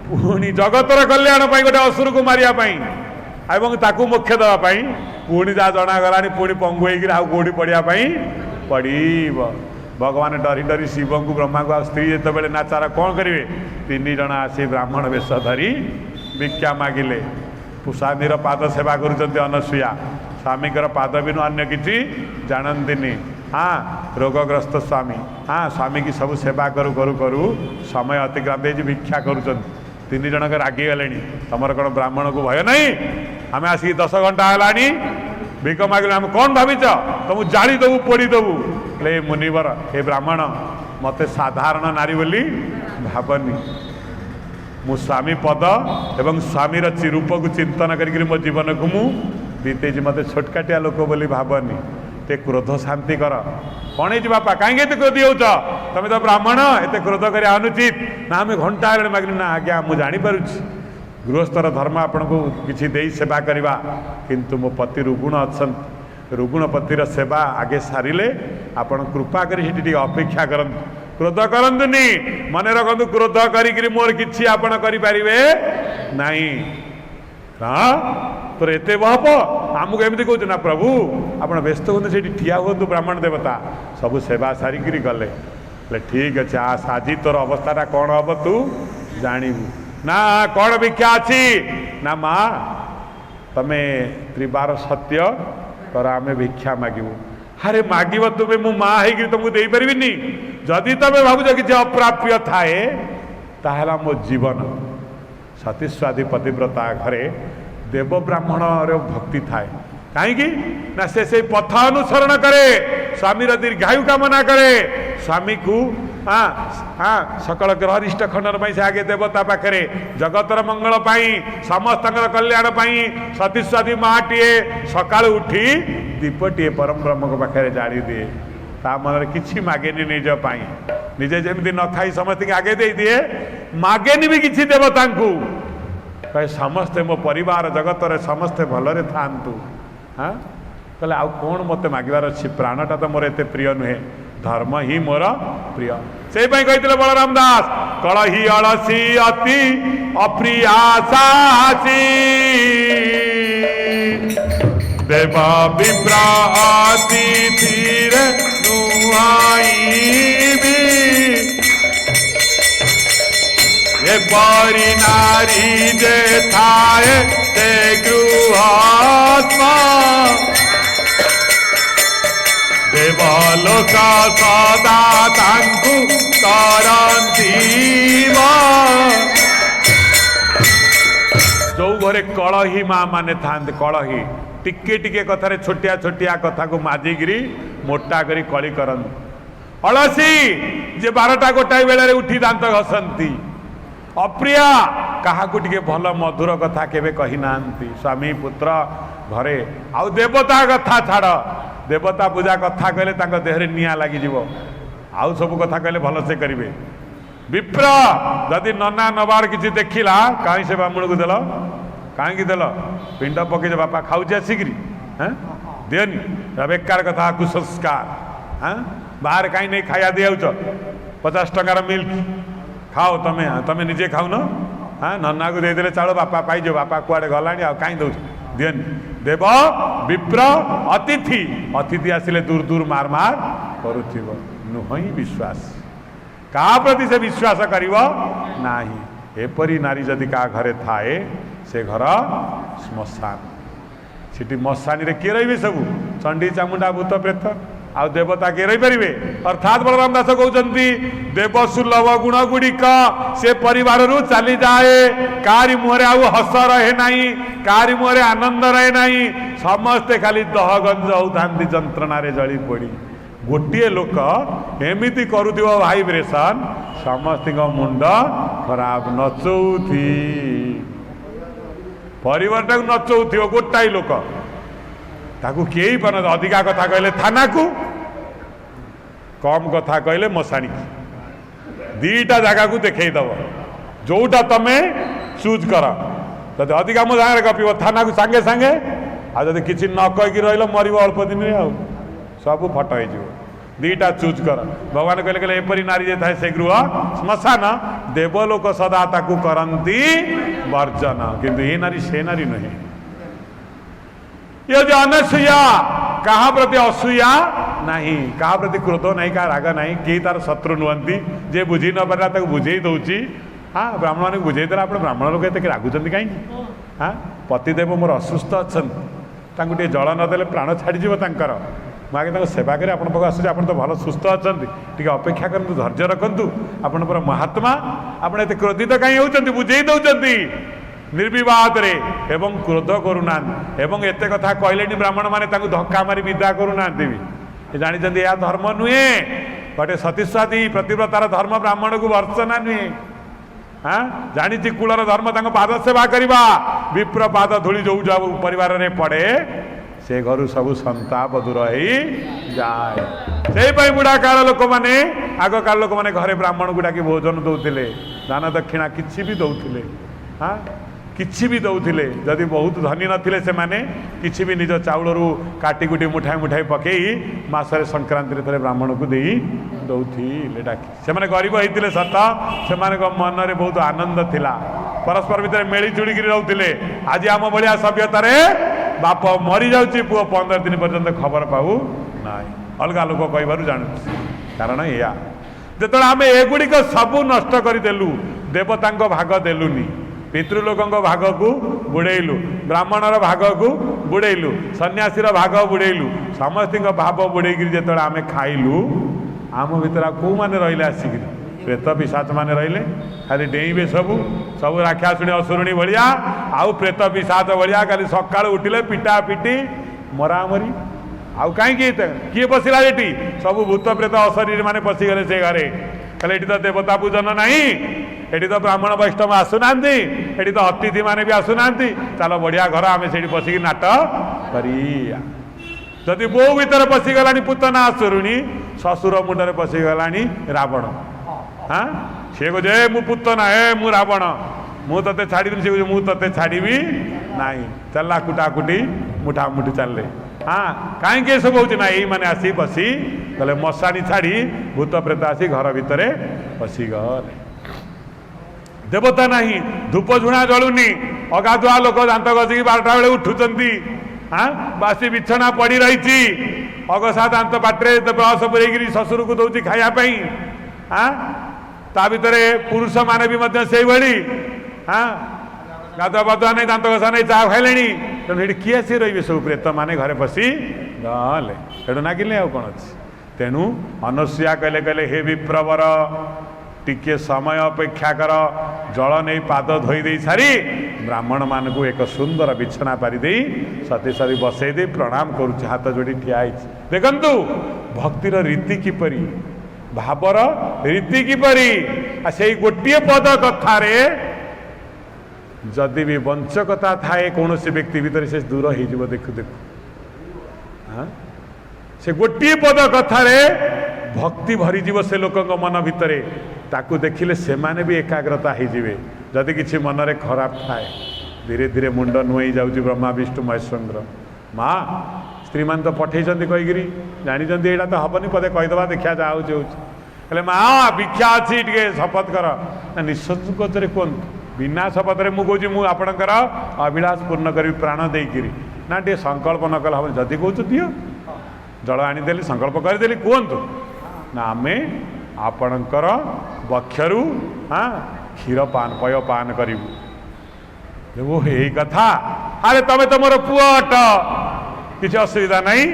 पुणी जगतर कल्याण गोटे असुर को मारियापाई एवं ताकू मोक्ष देवाई पुणी जहाँ जनागला पुणी पंगु हो कौटी पड़ापी पड़ब भगवान डरी डरी शिव को ब्रह्मा को स्त्री जिते बड़े नाचार कौन करेंगे तीन जन आसी ब्राह्मण वेश धरी भिक्षा मागिले स्वामीर पाद सेवा करनसुया स्वामीकर पाद बिनु अन्य किसी जानती हाँ रोगग्रस्त स्वामी हाँ स्वामी की सब सेवा करू करू करू समय अतिक्रांत भिक्षा कर तीन जन रागी गले तुमर कौन ब्राह्मण को भय नहीं आम आसिक 10 घंटा है भिक मागिल आम कौन भाविच तुम जाड़ीदेबू पोड़ीदेबू ले मुनिवर हे ब्राह्मण मत साधारण नारी बोली भावनी मु स्वामी पद एवं स्वामीर रूप को चिंतन करी मो जीवन को मु बीते मत छोटकाटिया लोक बोली भावनी ते क्रोध शांति कर कौन है बापा कहीं क्रोधी हो तुम तो ब्राह्मण एत क्रोध कर अनुचित ना आम घंटा मागिल ना आज्ञा मुझे जापर गृहस्थर धर्म आपण को किसी दे सेवा करवा किंतु मो पति रुगुण अच्छा रुगुण पतिर सेवा आगे सारे आपण कृपा कर अपेक्षा करंतु क्रोध करंतुनी मन रखु क्रोध करी मोर किसी आपण करें नहीं हाँ तोर एत बहप आमको एमती कौन ना प्रभु आप व्यस्त हूँ से ठिया हूँ ब्राह्मण देवता सब सेवा सारिकी गले ठीक अच्छे आस आज तोर अवस्था कौन हम तू जानबू ना कौन भिक्षा अच्छी ना माँ तमें त्रिबार सत्य कर आमे भिक्षा मागिबू। अरे मागिब तुमे मु माँ है तुमको दे पारिनी जदि तुम भावुच कि अप्राप्य थाए ताहला मो जीवन। सती स्वादी पतिव्रता घरे देव ब्राह्मण भक्ति थाए कहीं ना से पथ अनुसरण करे स्वामीर दीर्घायु कामना करे स्वामी को सकल ग्रहरिष्ठ खंडन से आगे देवता पाखे जगतर मंगल समस्त कल्याण सती स्वादी माँटीए सका उठी दीपटीए परम ब्रह्म को पाखे जाड़ी दिए ता मन कि मागेनी निजपाई निजे जमी न खाई समस्त आगे दे दिए मागेनी भी किसी देवता को कहे समस्ते मो परिवार जगत समस्ते भलरे थांतु। हाँ कहले आउ कौन मत मागिबार अच्छी प्राणटा तो मोर एते प्रिय नुहे धर्म ही मोर प्रिय से कहते बलराम दास कलही अलसी अति अप्रियासी देवा विप्रा अतिथिर नुआईबी ये परी नारी जे थाए ते गृहात्मा देवलोक सदा तांकु करंती जो घरे कलही माँ माने थांते कलही टिके टिके कथारे छोटिया छोटिया कथा को माजिगिरी मोटा करी कली करन अलसी जे 12टा गोटाए बेले उठी दांत घसंती अप्रिया क्या टिके भल मधुर कथा केवे कही नांती स्वामी पुत्र घरे आउ देवता कथा छाड़ देवता पूजा कथा कहले तांको देहरे निया लगी जीवो आउ सब कथा कहले भल से करिवे विप्र जदि नना नबार किसी देखिला कहीं से ब्राह्मण को देल कहीं देल पिंड पकई बापा खाऊे आसिकी हाँ दियनी बेकार कथा कुसंस्कार हाँ बाहर कहीं नहीं खाया दिया 50 टंकार मिल्क खाओ तमें तमें निजे खाऊ न हाँ नना को देदेले चाउल बापा पाइज बापा कुआड़े गला कहीं दौ दियनी देव विप्र अतिथि अतिथि आसिले दूर दूर मार मार करुथिबो नुह विश्वास का प्रति से विश्वास करिवो नाही एपरी नारी जदि का घरे थाए से घर श्मशान सिटी मशानी रे किए रहिबे सब चंडी चामुंडा भूत प्रेत आ देवता किए रही पारे अर्थात बलराम दास कहते देव सुलभ गुण गुड़िक से परिवार रु चली जाए कारी मुहरे आउ हस रहे नहीं कारी मुहरे आनंद रहे नहीं समस्ते खाली दहगंज होता जंत्रणा जली पड़ी गोटे लोक एमती करुथिबो वाइब्रेशन समस्त मुंड खराब नचौथी परिवार टाक नचौथिबो गोटाई लोक ताकू किए पार अधिका कथा कहले थाना को कम कथा कहले मशाणी दीटा जगह को देखईदब जोटा तमे चूज कर जब अधिका मो सागर गपिब थाना को सांगे सांगे आ जब किसी न कहीकि रही मर अल्प दिन में सब फट हो दीटा चूज कर भगवान कहले कहले एपरी नारी जे थाए से गृह श्मशान देवलोक सदा ताकू करंती वर्जन किंतु ये नारी से नारी नुहे ये जो अनसूया कहा प्रति असूया नहीं कहा प्रति क्रोध नहीं कहा राग नहीं कई तार शत्रु नुहति जे बुझी न पारा ताको बुझे दौची हाँ ब्राह्मण को बुझे देला अपने ब्राह्मण लोग एत रागुंट कहीं हाँ पतिदेव मोर असुस्थ अच्छा टे जल नदेले प्राण छाड़ीज मुझे सेवा करें आप आस तो भल सुस्थ अच्छा टे अपेक्षा करूँ धैर्य रखु आपण महात्मा आपड़ एत क्रोधित कहीं होती बुझे दौरान निर्विवाद रे एवं क्रोध करूना एवं एते कथा कहले ब्राह्मण माने धक्का मारी विदा करूना भी जानी यह धर्म नुहे गोटे सतीस्वादी प्रतिव्रतार धर्म ब्राह्मण को वर्षना नुहे हाँ जानी कूलर धर्म पाद सेवा करवा विप्र पाद धूली जो जो परिवार रे पड़े से घर सब संताप दूर हो जाए से बुढ़ा काल लोक मैंने आग काल लोक मैंने घरे ब्राह्मण को डाकी भोजन दौले दान दक्षिणा किसी भी दौले हाँ किसी भी दौले जदि बहुत धनी नथिले से माने किसी भी निज चाउल काटी कुटी मुठाई मुठाई पकई मासरे संक्रांति थे ब्राह्मण को दे दौले डाकी से माने गरीब होते सत से मन में बहुत आनंद थिला परस्पर भितर मेली जुड़िकी रोते आज आम भाया सभ्यतार बाप मरी जाऊँगी पुओ 15 दिन पर्यंत खबर पाऊ ना अलग लोक कह जानू कारण या जो आम एगुड़िक सबू नष्ट करदेलु देवता भाग देलुनी पितृलोक भाग को बुड़ेलु, ब्राह्मणर भाग को बुड़ेलु, सन्यासीर भाग बुड़ेलु, समस्त भाव बुड़े जो आम खाइलु आम भर कौ मैंने रही आसिक प्रेत पिशाच मैंने रही खाली डेइबे सबू सब राक्षासुणी असुरुणी भाया आउ प्रेत पिशाच भाया खाली सका उठिले पिटा पिटी मरामरी आउ कहीं किए पशिला ये सब भूत प्रेत अशरीर मैंने पशिगले से घरे कहले ये तो देवता पूजन नहीं, ये तो ब्राह्मण वैष्णव आसुना, ये तो अतिथि मैंने भी आसुना, चलो बढ़िया घर आम से पशिक नाट करिया। जदि बो भीतर पशिगला पुतना असुरुणी शशुर मुंडे पशिगला रावण। हाँ सी कहे मु पुतना हे मु रावण मु ते छाड़ी सी कहे मु ते छाड़ी ना चलला कुटाकुटी मुठामुठी चलले। हाँ कहीं सब हो यही मैंने आसी पशि गले मशाणी छाड़ी भूत प्रेत आसी घर भितर पशिगले। देवता नहीं धूप झुणा जलुनी अगाधुआ लोक दात घसिकी 12टा बेले उठुंती। हाँ बासी बिछना पड़ी रही अगसा दात बाटे ब्रश पुरेक शशुर को दौर खायापी। हाँ ता भितर पुरुष माने भी से भली। हाँ गाधुआ पाधुआ नहीं दात घसा नहीं चा खाइले तेणु ये किए सी रही सब प्रेत माने घरे पशि गले सेठू नागिले आ कौन अच्छी। तेणु अनुसुया कहले कहले हे विप्रवर टिके समय अपेक्षा कर जल नहीं पाद धोई दे सारी ब्राह्मण मान को एक सुंदर बिछना पारिदे सती सती बसई दे प्रणाम करुच्छ हाथ जोड़ी ठिया देखु भक्तिर रीति किपरि भावर रीति किपरि से गोटे पद कथारे जदि भी वंचकता थाए कौन से व्यक्ति भीतर से दूर हो देखु देखु। हाँ से गोटे पद कथारे भक्ति भरीज से लोक मन भितर ताकू देखिले से माने भी एकाग्रता होइजिवे। जदि किछि मनरे खराब थाए धीरे धीरे मुंड नुई जाउछि ब्रह्मा विष्णु महेश्वर माँ स्त्री मान तो पठे कहीकि जानते यहाँ तो हेनी पदे कहीदे देखा जाऊँच हेल्ले माँ भिक्षा अच्छी टे शपथ कर ना निसंकोचरे कहतु बिना शपथ मुझे मुझे आपणकर अभिलाष पूर्ण करी प्राण देकरी ना टे संकल्प न कले हम जदि कौच दियो जल आनीदेली संकल्प करदेली कहतु ना आम आपणकर बक्षरू हाँ क्षीर पान पय पान करूँ वो यही कथा अरे तमें तो मोर पुआ अट किसी असुविधा नहीं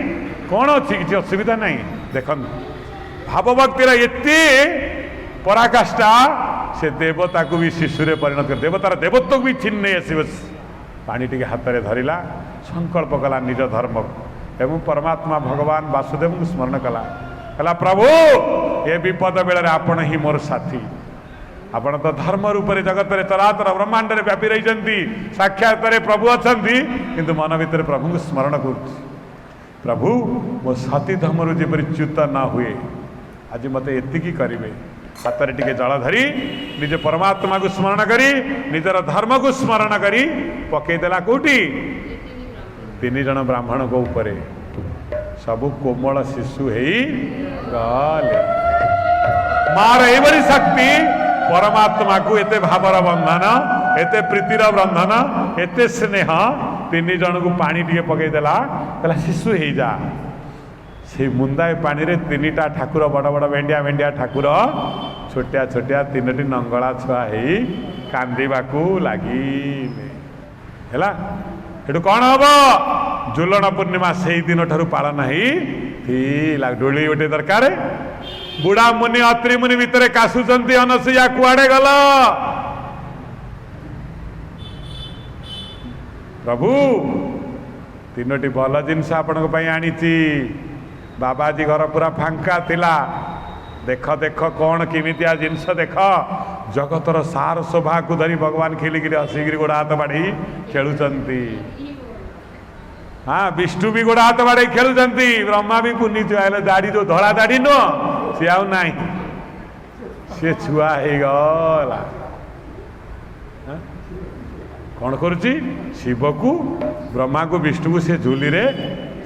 कौन अच्छी किसी असुविधा नहीं। देख भावभक्तिर एते पराकाष्ठा से देवता को भी शिशुरे परिणत कर देवतार देवत्व भी छिन्न आसब पानी टी हाथ में धरला संकल्प कला निज धर्म एवं परमात्मा भगवान वासुदेव को स्मरण कला कहला प्रभु ये विपद बेले आपण ही मोर साथी आपण तो धर्म रूप से जगत में चराचर ब्रह्मांड में व्यापी रही साक्षात प्रभु अच्छा किंतु मन भीतर प्रभु को स्मरण कर प्रभु मो सती धर्म जपरी च्युत ना हुए आज मत एति करेंगे हाथ में टे जल धरी निज परमात्मा को स्मरण करी निजर धर्म को स्मरण करी पकईदेला कौटी 3 जन ब्राह्मण को ऊपर सबु कोमल शिशु है गले मार एवरी शक्ति परमात्मा को एते भावर बंधन एते प्रीतिर बंधन एते स्नेह 3 जन को पानी टे पकईदेला कहला शिशु हो जा से मुंदाए पानी रे 3टा ठाकुर बड़ बड़ भेंडिया भेंडिया ठाकुर छोटिया छोटिया 3टी नंगला छुआ है कांदीबाकू लगिले है हेटू कौन हम झुलन पूर्णिमा से दिन ठारू पालन है डोली गोटे दरकार बुढ़ा मुनि अत्रि मुनि भितर काशुचंती अनसुया कुआडे गल प्रभु 3टी भल जिनस आपण आनी बाबाजी घर पूरा फांका थिला देख देख कौन किमितिया जिनस देख जगतर सार शोभा को धरी भगवान खेलिकी हसिकी गोड़ हाथ बाढ़ी खेलुंती। हाँ विष्णु भी गोड़ हाथ बाढ़ी खेलुंती ब्रह्मा भी पुनि चुआले दाढ़ी जो धड़ा दाढ़ी नुह सी आउ ना सी छुआ हो गला कौन करुच्ची शिव को ब्रह्मा को विष्णु को से झूली रे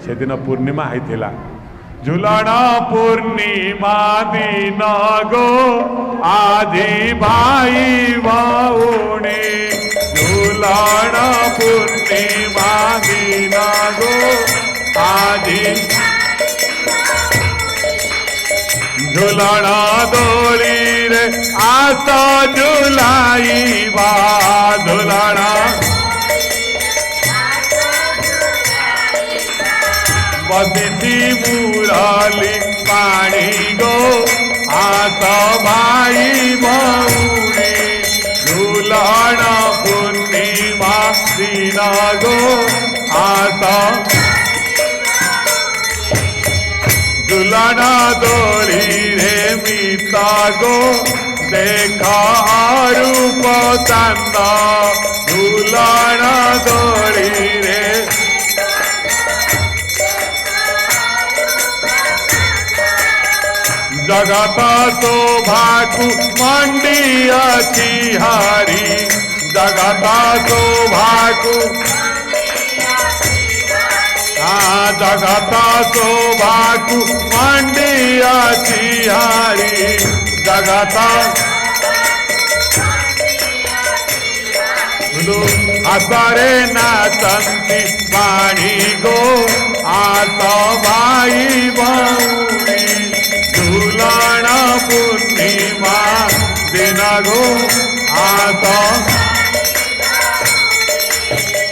से दिन पूर्णिमा होता झुलन पूर्णिमा दिन गो आजी भाई भाउणी झुलन पूर्णिमा दिन गो आजी झुलन दोली रे आस झुलाई झुलन दिन गो आस झुलना दोली रे मिता गो देखा रूप चंद झुलना दोली रे जगत शोभाकु मंडी अच्छी हारी जगत शोभाकु जगत शोभाकु मंडी अच्छी हारी जगत हसरे नाचंती पाणी गो आस भाई भौरी झूलना पूर्णिमा दिन गो आस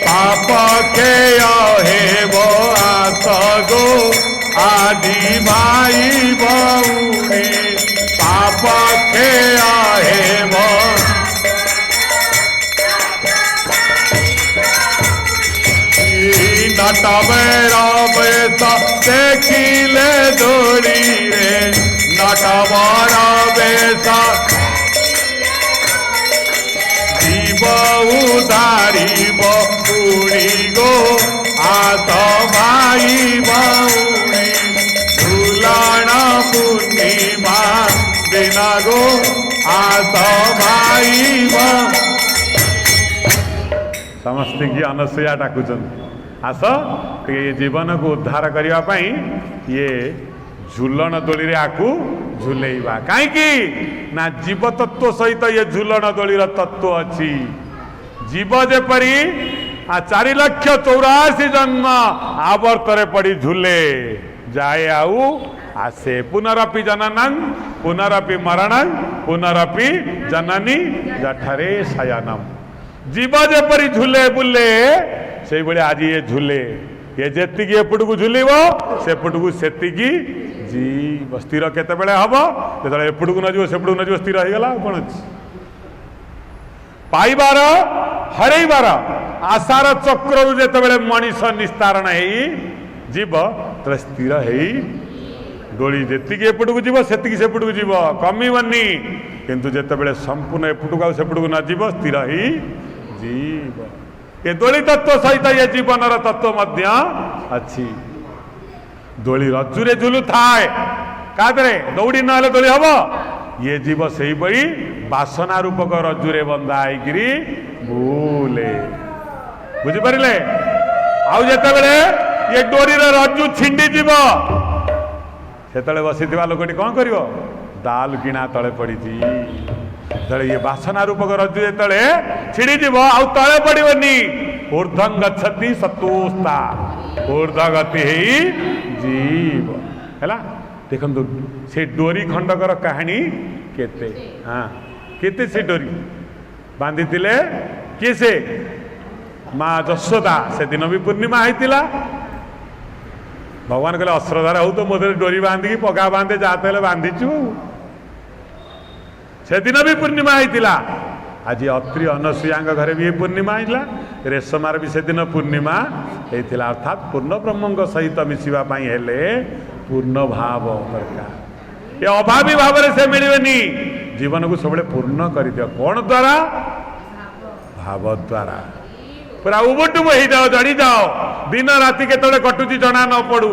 पाप खेय हेबो आस गो आदि भाई भौरी पाप खेय हेबो नटवेर बेश देखिले दोली रे नटवर बेश जीव उधारिब पुरी गो आस भाई भौरी झूलण पूर्णिमा दिन गो आस भाई समस्त की अनसुया डाकुचन आस ये जीवन को उद्धार करने ये झूलन दोली रे आकू झुलेवा कहीं ना जीव तत्व सहित ये झूलन दोली तत्व अच्छी जीव जेपरी 4,84,000 जन्म आवर्तरे पड़ी झूले जाए आउ आसे पुनरपि जननं पुनरपि मरणं पुनरपि जननी जठरे शयनम जीव जेपरी झूले बुले से भाई आज ये झूले ये जी एपटू झुलव सेपटू से जीव स्थिर केत हम जो एपटू न जीव सेपटू न जीव स्थिर हो गला कौन अच्छी पाइबार हरइबार आशार चक्र जो मनीष निस्तारण जीव तो स्थिर हो डोली जी एपटू जीव से सेपटू जीव कमिबनी किंतु जिते संपूर्ण एपटू सेपटू न जीव स्थिर हो जीव ये दोली तत्व सहित ये जीवन तत्व मध्य अच्छी दोली रज्जुरे झुलु थाए कादरे दौड़ी ना दोली हम ये जीव से बड़ी बासना रूपक रज्जुरे बंधा होकर बुले बुझिपारे आउ जिते ये डोरी रज्जु छिंडी जीव से बसी लोकटी कौन कर दाल किणा तले पड़ी ये बासना रूपक रज्जु जो छिड़ीज आउ तले पड़ोनी ऊर्धं गच्छति सतोस्ता ऊर्ध गति जीव है देखु से डोरी खंडकर कहानी केते हाँ केते से डोरी बांधी किए से माँ जशोदा से दिन भी पूर्णिमा होता भगवान कहले अश्रद्धार हो तो मोदे डोरी बांधिकी पगा बांधे जाते बांधीचु से दिन भी पूर्णिमा होता आज अत्रि अनसुया घरे भी पूर्णिमा होता रेशमार भी से दिन पूर्णिमा होता अर्थात पूर्ण ब्रह्म सहित मिसवाई हेले पूर्ण भाव दरकार ये अभावी भाव से मिलनी जीवन को सब पूर्ण कर दियो कौन द्वारा भाव द्वारा पूरा उबुटुब हो जाओ जड़ी जाओ दिन राति केतले कटुची जना न पड़ू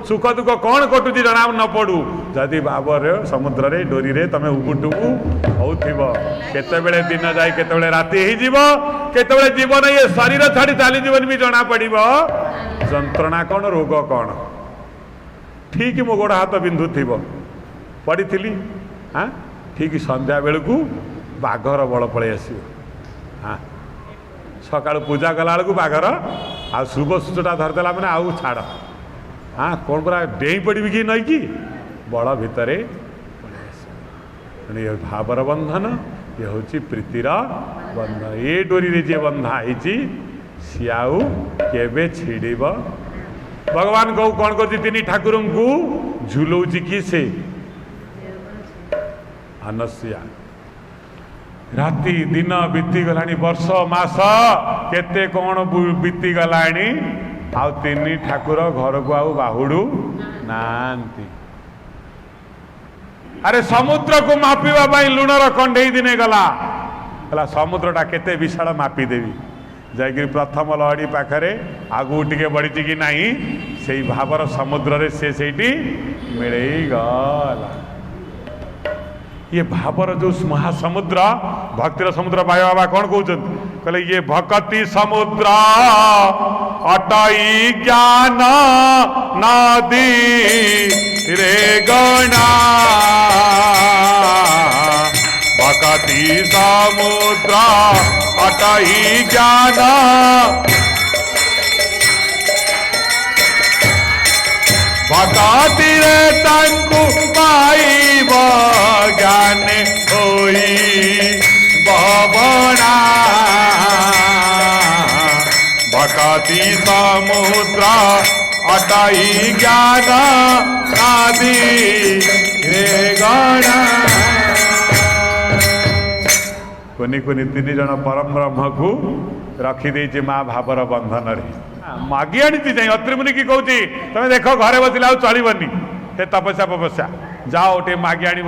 सुख दुख कौन कटुची जना न पड़ू जदि भाव समुद्र रे डोरी रे तमे उबुटुबु होउथिबो केतेबेले दिन जाय केतेबेले राति ही जीवो केतेबेले जीवन ये शरीर छाड़ी चाली जीवन भी जना पड़िबो जंत्रणा कौन रोग कौन ठीक मो गोड़ हाथ बिंधु थिबो पड़ी हाँ ठीक संध्या बेलू बाघर बल पलि आसो हाँ सका पूजा कला बाघर आ शुभ सूचना धरदेला मैंने आउ छाड़ हाँ कौन पूरा डेई पड़ी कि नई कि बड़ भितर ये भावर बंधन ये हूँ प्रीतिर बंधन ये डोरी रे जे बंधा सी आउ केबे छिड़ब भगवान कौ कौन कर तीन ठाकुर को झुलाऊँ कि से अनसुया राति दिन बीती गलानी वर्ष मास केते कौन बीती गलानी आउ तीन ठाकुर घर को आउ बाहुडू नांती। अरे समुद्र को मापिबा लुणर कंढई दिने गला कहला समुद्रटा केते विशाल मापिदेवी जाकि प्रथम लहड़ी पाखरे आगू टिके बढ़ी कि नहीं से भावर समुद्र रे से मिले गला। ये भावर जो महासमुद्र भक्तिर समुद्र बाय बाबा कौन कहते कहले ये भक्ति समुद्र अटई ज्ञान नदी रे गणा भक्ति समुद्र अटई ज्ञान भक्ति रे तंकु पाइब ज्ञान होई बबना भक्ति समुद्र अटई ज्ञान नदी रे गणा। कोनी कोनी तीन जन परम ब्रह्म को रखी देछि माँ भावर बंधन रे मागी आनी जाए अत्रि मुनि की कहूँ तुम देख घरे बसिले चलबनी हे तपस्या पपस्या जाओ टे मागी आण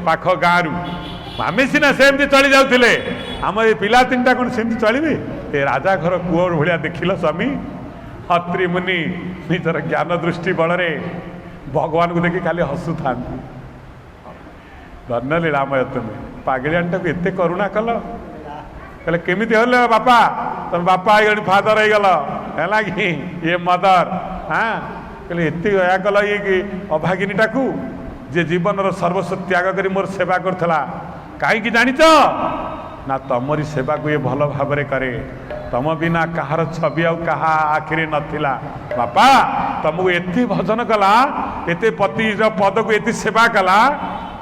पाख गाँव आम सीना सेमती चली जाऊे आम ये पिला तीन टा कौन सेमती चलिए ए राजा घर पुओ भाया देखिल स्वामी अत्रि मुनि निजर ज्ञान दृष्टि बल भगवान को देखी खाली हसु था धन्य लीलामय तुम्हें पागलियान टाक एत करुणा कल कहले केमिति हल बापा तुम बापा आई फादर हो गल है कि ये मदर हाँ कहले एत दया कल ये कि अभागिनी टाकू जे जीवन सर्वस्व त्याग कर मोर सेवा करथला कहीं जानिच ना तमरी सेवा को ये भल भाव करे तम बिना कहार छवि आउ कहा आखिरी नथिला बापा तुमको एत भजन कला एत पति पद को एत सेवा कला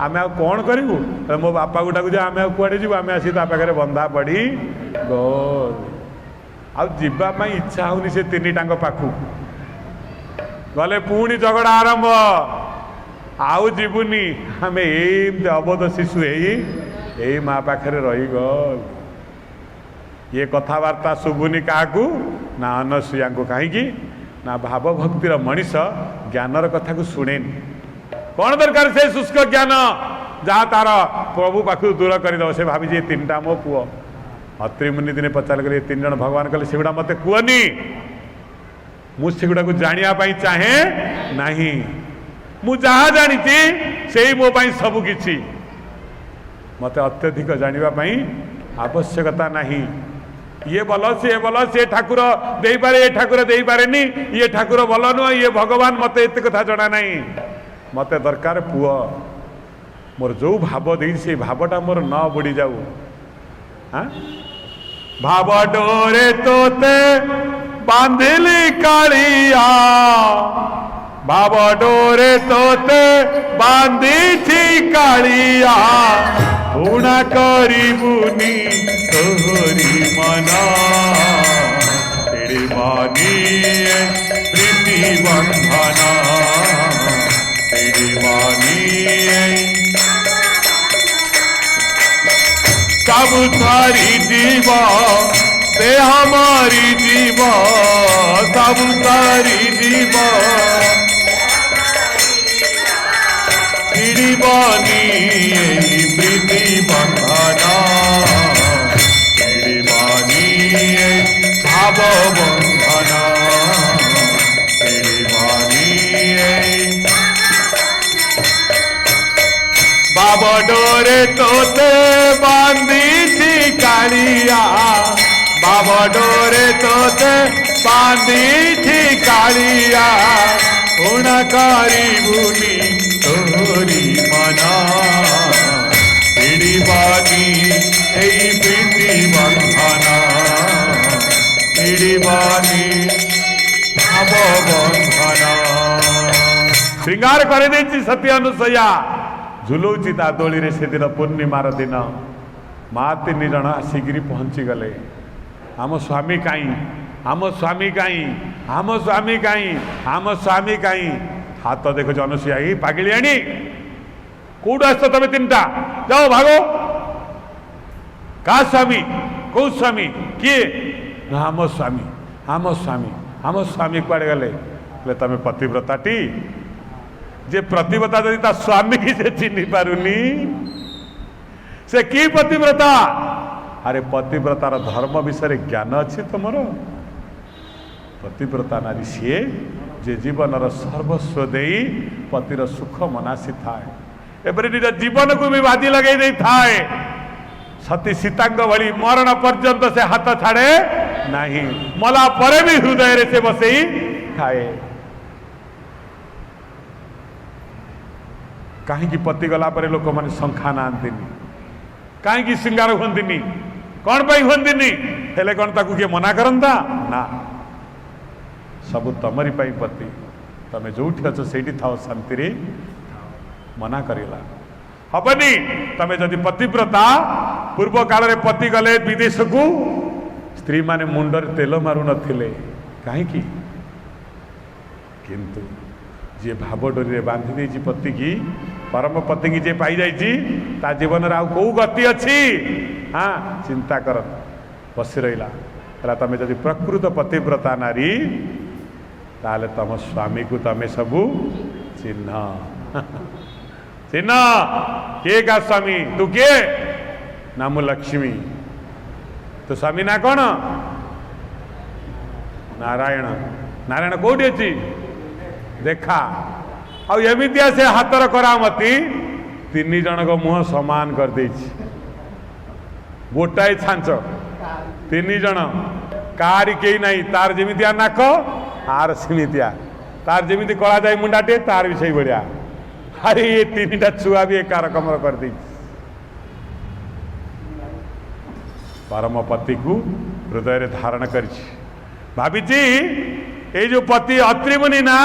आम आ कौन करूँ मो बापा को डाक आम कड़े जीव आम आसी पाखे बंधा पड़ी आवाई इच्छा होनी से तीन टांग पाखु गले पुणी झगड़ा आरंभ आउ जीवनी आम एमती अबोध शिशु यही माँ पाखे रही गल ये कथबार्ता शुभुनी क्या ना अनसुया को कहीं ना भाव भक्तिर मनीष ज्ञानर कथा को शुणेनी कौन दरकार से शुष्क ज्ञान जहाँ तार प्रभु पाखु दूर करदे से भावी ये तीन टा मो पुओ अत्रि मुनि दिने पचार कले तीन जन भगवान कहले सेगुड़ा मत कहनी मुझेगुड़ा को जानापी चाहे नहीं मु जहाँ जानी से मो सबू किछि मत अत्यधिक जानापी आवश्यकता नहीं ये बल से ठाकुर दे पारे ये ठाकुर दे पारे ये ठाकुर बल नुह ये भगवान मत एत कथा जना नहीं मत दरकार पुओ मोर जो भाव दे से भावटा मोर न बुड़ी जाऊ हाँ भाव डोरे तोते बांधिली कालिया भाव डोरे तोते बांधी थी कालिया पूना करीबुनी तोहरी मना तेरी मानी प्रीति बंधना तेरी मानी सब थारी जीव ते हमारी जीव सब थारी जीव तेरी बानी प्रीति बंधना तेरी बानी भाव बंधना तेरी बानी बाबा डोरे तोते बांधी थी कालिया बाबा डोरे तोते बांधी थी कालिया उना कारी भूमि तोरी मना तेरी बानी यही प्रीति बंधना तेरी बानी भाव बंधना श्रृंगार कर सती अनुसया झुलौची ता दोली रे से दिन पूर्णिमार दिन माँ तीन जन आसिकी पहुँची गले आम स्वामी कहीं आम स्वामी कहीं आम स्वामी कहीं आम स्वामी कहीं हाथ देखो अनुसुया ही पागिलियाणी कौट आस तुम तीन टा जाओ भागो का स्वामी कौ स्वामी किए ना आम स्वामी आम स्वामी आम स्वामी कुआड़े गले तुम पतिव्रताटी जे प्रतिव्रता जदि ता स्वामी की से चिन्ह पारुनी से की पतिव्रता अरे पतिव्रतार धर्म विषय ज्ञान अच्छी तुमर पतिव्रता नारी सी जे जीवन सर्वस्व दे पतिर सुख मनासी थाए एपरि निज जीवन को भी बाजी लगे दे थाए सती सीतांग भली मरण पर्यंत से हाथ छाड़े नहीं मला परे भी हृदय रे से बसई खाए कहीं पति गला पर लोक मैंने शंखा नांती कहीं सिंगार हुंती कौन पाई हुंती हेले कौन ताकू किए मना करंता ना सब तमरी पाई पति तमें जो अच्छो से थाओ शांति रे मना करेला हबनी तमें जदि पतिव्रता पूर्व काल रे पति गले विदेश को स्त्री माने मुंडर तेल मारू नथिले कहीं किंतु जे भाव डोरी रे बांधी देछि पति की परम पति की जे पाई जाइछि ता जीवन रे कौ गति अच्छी हाँ चिंता कर बसी रहा तमें जदि प्रकृत पतिव्रता नारी ताले तम स्वामी को तमें सबू चिन्ह चिन्ह के का स्वामी तू के नाम लक्ष्मी तो स्वामी ना कौन नारायण नारायण कौटी अच्छी देखा आमितिया से हाथर करामती तीन जन को मुह समान कर देछि गोटाए छांच तीन जन कारी कई नहीं तार जमितिया नाक आर सेमितिया तार जमी कला जाए मुंडाटे तार भी सही बढ़िया अरे ये तीनटा छुआ भी एक रकम कर दी परम पति को हृदय रे धारण कर भावी ये जो पति अत्रि मुनि ना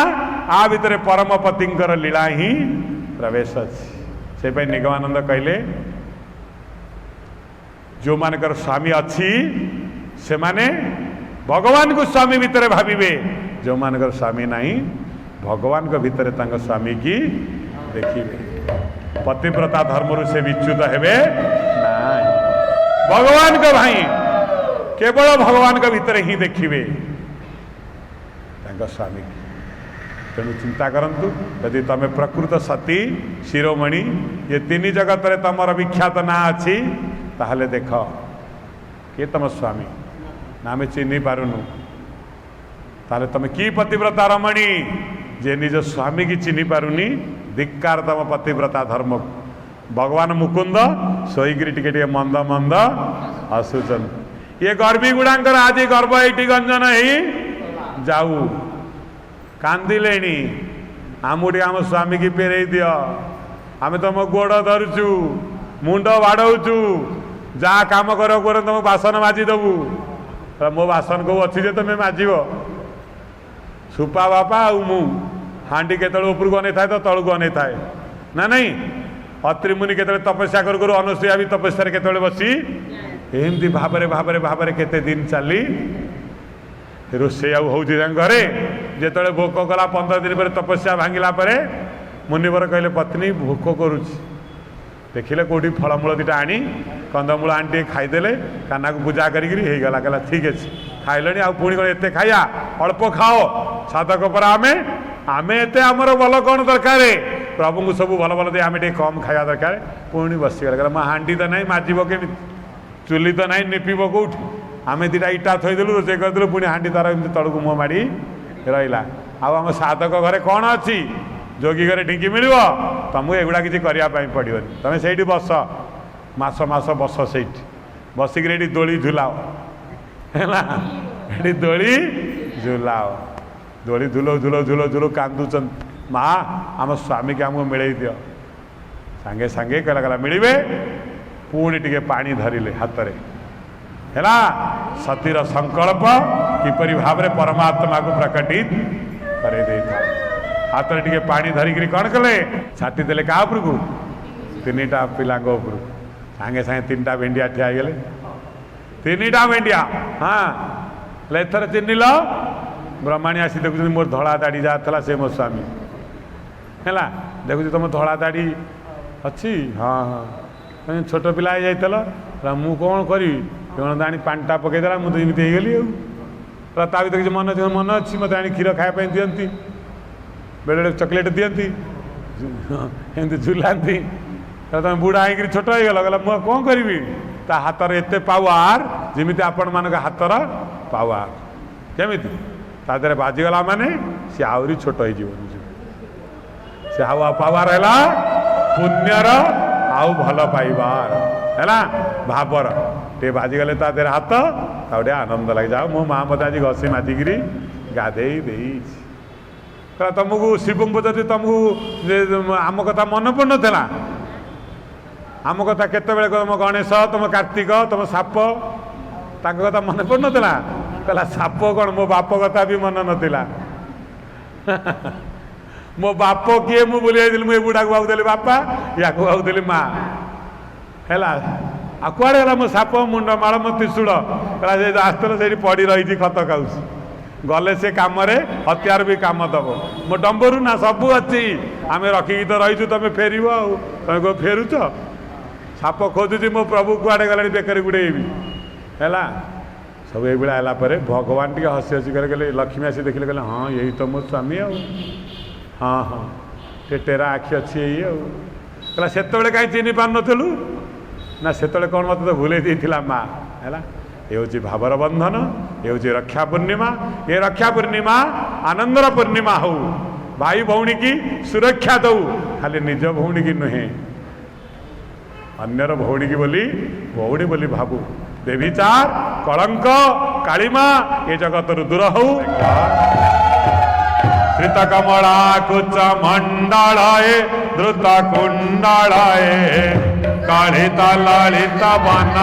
आ भितर परम पति लीला ही प्रवेश अच्छी से निगमानंद कहले जो मानकर स्वामी अच्छी से माने भगवान को स्वामी भितर भाविबे जो मानकर स्वामी नहीं भगवान को भितर तांको स्वामी की देखिए पतिव्रता धर्म से विच्युत हेबे नहीं भगवान को भाई केवल भगवान को भितर ही देखिए तांको स्वामी की तेणु चिंता करंतु यदि तमें प्रकृत सती शिरोमणि ये तीन जगत रे तमर विख्यात ना अच्छी ताहले देख के तम स्वामी ना आम चिन्ह पारुनु ताले तमें की पतिव्रता रमणी जे निज स्वामी की चिन्ह पारुनी धिक्कार तम पतिव्रता धर्म भगवान मुकुंद सोईकरी टिके मंद मंद आसुचन ये गर्भी गुड़ांकर आज गर्भ ये गंजन ही जाऊ कांदिले आमुटी आम स्वामी की पेरे दियो आम तुम गोड़ धरुचु मुंड बाड़ौचु जहाँ काम कर तुम बासन माजी दबू मो बासन को अच्छी जे तुम्हें माजिब सुपा बापा आ मु हांडी के उपरको अने थाए तो तलू अने थाए ना नहीं अत्रि मुनि के तपस्या करू अनुसूया भी तपस्या के बसी एमती भावरे भावरे भावरे केते दिन चली रोषे घरे जिते भोक कला 15 दिन पर तपस्या भांगिला परे मुनिवर कहले पत्नी भोक करुची देखिले कौटी फलमूल दीटा आनी कंदमूल आनी टे खाईदे काना को पूजा करीगला कहला ठीक अच्छे खाइले आ पुणी कौन एत खाया अल्प खाओ साधक पर आमे आमे एते आमर बल कौन दरकार प्रभु को सब भल भल दे आमे टे कम खाया दरकार पुणी बसीगला कहला हांडी तो ना माजिब केमी चुली तो ना निपिब कौटी आमे दीटा इटा थईदेलु रोषे करदेलु पुणी हांडी तार एमती तलू मुह माड़ी रहा आम साधक घरे कौन अच्छी जोगी घरे ढिंकी मिल तुमको एगुड़ा किसी करने पड़ो तुम से बस मास मास बस से बसिक दोली झुलाओ है दोली झुलाओ दोली झुलो झुलो झुलो झुलो कांदुचन माँ आम स्वामी के आमको मिले दियो सांगे सांगे कहला कहला मिले पुणी टे पानी धरिले हाथ में है सतीर संकल्प किपरि भाव में परमात्मा को प्रकटित करे देता हाथ में टे पानी धरिक कौन कले छाटी देले क्या उपरकू तीन टा पिला उपर सांगे सांगे 3टा भेंडिया ठिया गले 3टा भेंडिया हाँ एथर चिन्हिल ब्रह्माणी आसी देखुं मोर धड़ा दाढ़ी जहाँ था से मो स्वामी है देखुच तुम धड़ा दाढ़ी अच्छी हाँ हाँ छोट पिला जाइल मु कौन करी कौन आनी पाटा पकईदेला मुझे एमती होगली ता भर किसी मन मन अच्छी मत आनी क्षीर खायापी दिखती बेले बेले चॉकलेट दिखती एमती झुलाती तुम बुढ़ा होकर छोट हो गल गला मुझे कौन करी ता हाथर एत पावर जमी आपण मान हाथर पावर केमी तादे बाजिगला माने सी आहरी छोट हो से पावर है पुण्यर आउ भल पाइबार है भावर टे बाजिगले ता देह हाथ ताटे आनंद लगे जाओ मो माँ मत आज घसी माजिकी गाधे तुमको शिव को जब तुमको आम कथा मन पड़ना आम कथा केतबेले तुम गणेश तुम कार्तिक तुम साप ताक कथा मन पड़ना कहला साप कौन मो बाप कथा भी मन नाला मो बाप किए मु बुले मुझे बुढ़ा को भावुली बापा या भावुली माँ है आ कुआड़े गला मो साप मुंड माड़ मो त्रिशूल कहला आसतल से पड़ी रही खत खाऊँ गले से कम हथियार भी काम दब मो डंबरू ना सबू अच्छी आम रखिकी तो रही तुम फेर तुम कौ फेरुच साप खोजुची मो प्रभु कुआड़े गला बेकर गुड़ेबी है सब ये है भगवान टी हसी हसी कर लक्ष्मी आसी देखिले कहले हाँ यही तो मो स्वामी हाँ हाँ टे टेरा आखि अच्छी यही कहला से कहीं चिन्ह पार नु ना से कौन मत तो भूल देला माँ है ये हूँ भावर बंधन ये हूँ रक्षा पूर्णिमा ये रक्षा पूर्णिमा आनंदर पूर्णिमा हो भाई भौणी की सुरक्षा दऊ खाली निज भौणी की नुहे अन्यर भौणी की बोली भौणी बोली भावु देवीचार कलंक कालीमा ये जगत दूर हो श्रित कमला कुच मंडलाए द्रुत कुंडलाए कालिता ललिता वन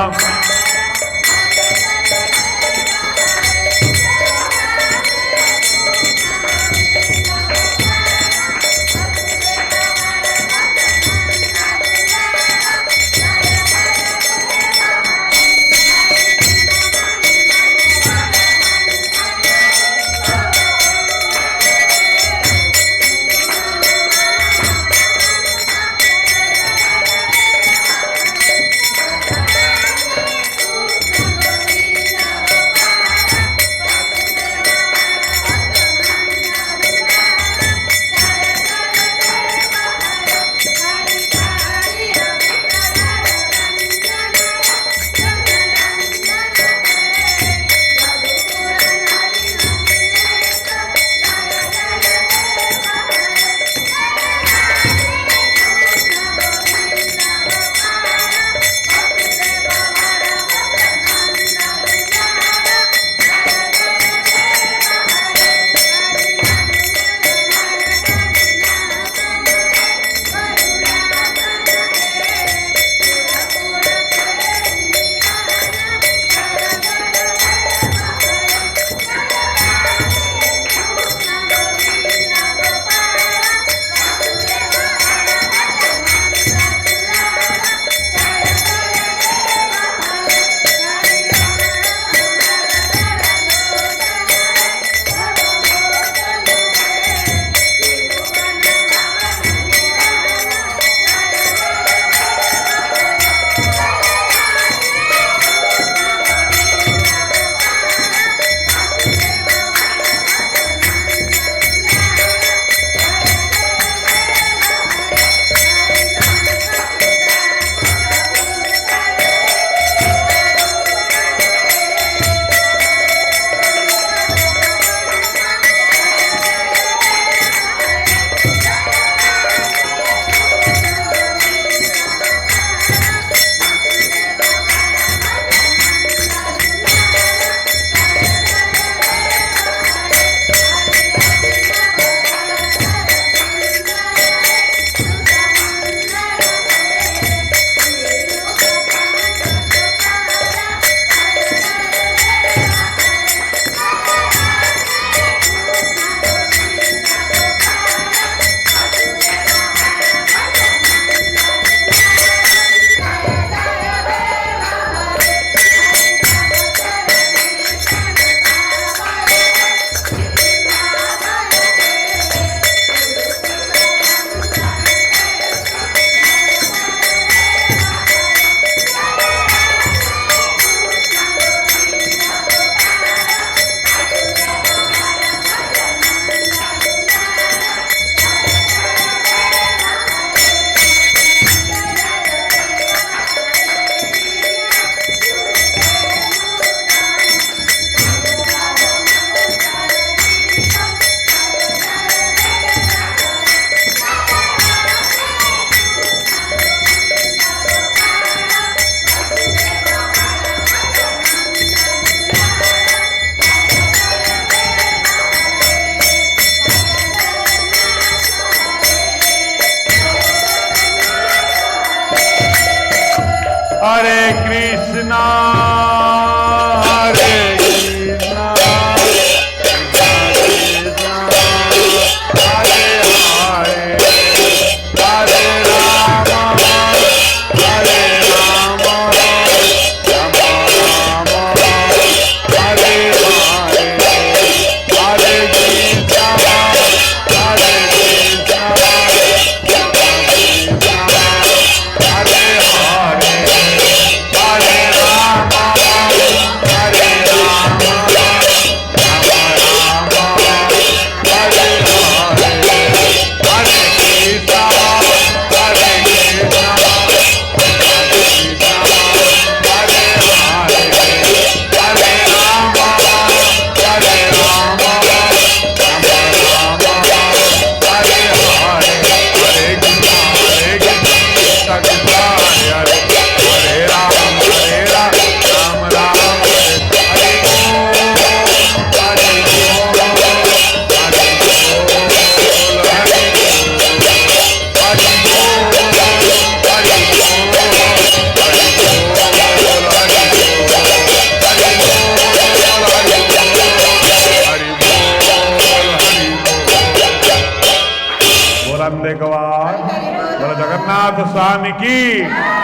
स्वामी की,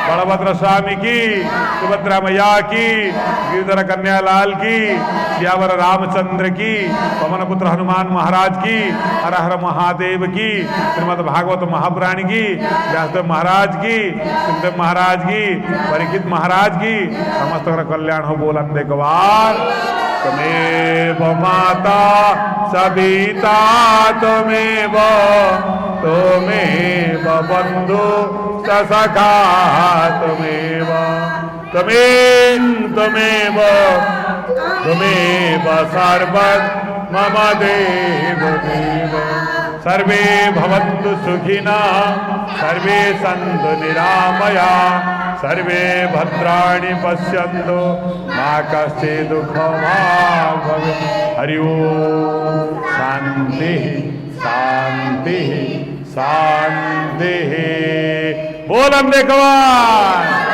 बलभद्र स्वामी की, सुभद्रा मैया की, गिरधर कन्या लाल की, सियावर रामचंद्र की, पवन पुत्र हनुमान महाराज की, हर हर महादेव की, श्रीमद् भागवत महापुराण की, व्यासदेव महाराज की, सुखदेव महाराज की, परीक्षित महाराज की, समस्त कल्याण हो। बोलन देखवार तमेव माता सविता तमेव तमेव बंधु सखा तमेव तमेव सर्वं मम देव देव। सर्वे भवन्तु सुखिनः, सर्वे सन्तु निरामया, सर्वे भद्राणि पश्यन्तु मा कश्चित् दुःखभाग् भवेत्। हरि ओम। शांति शांति शांति। बोल अम्बे भगवान।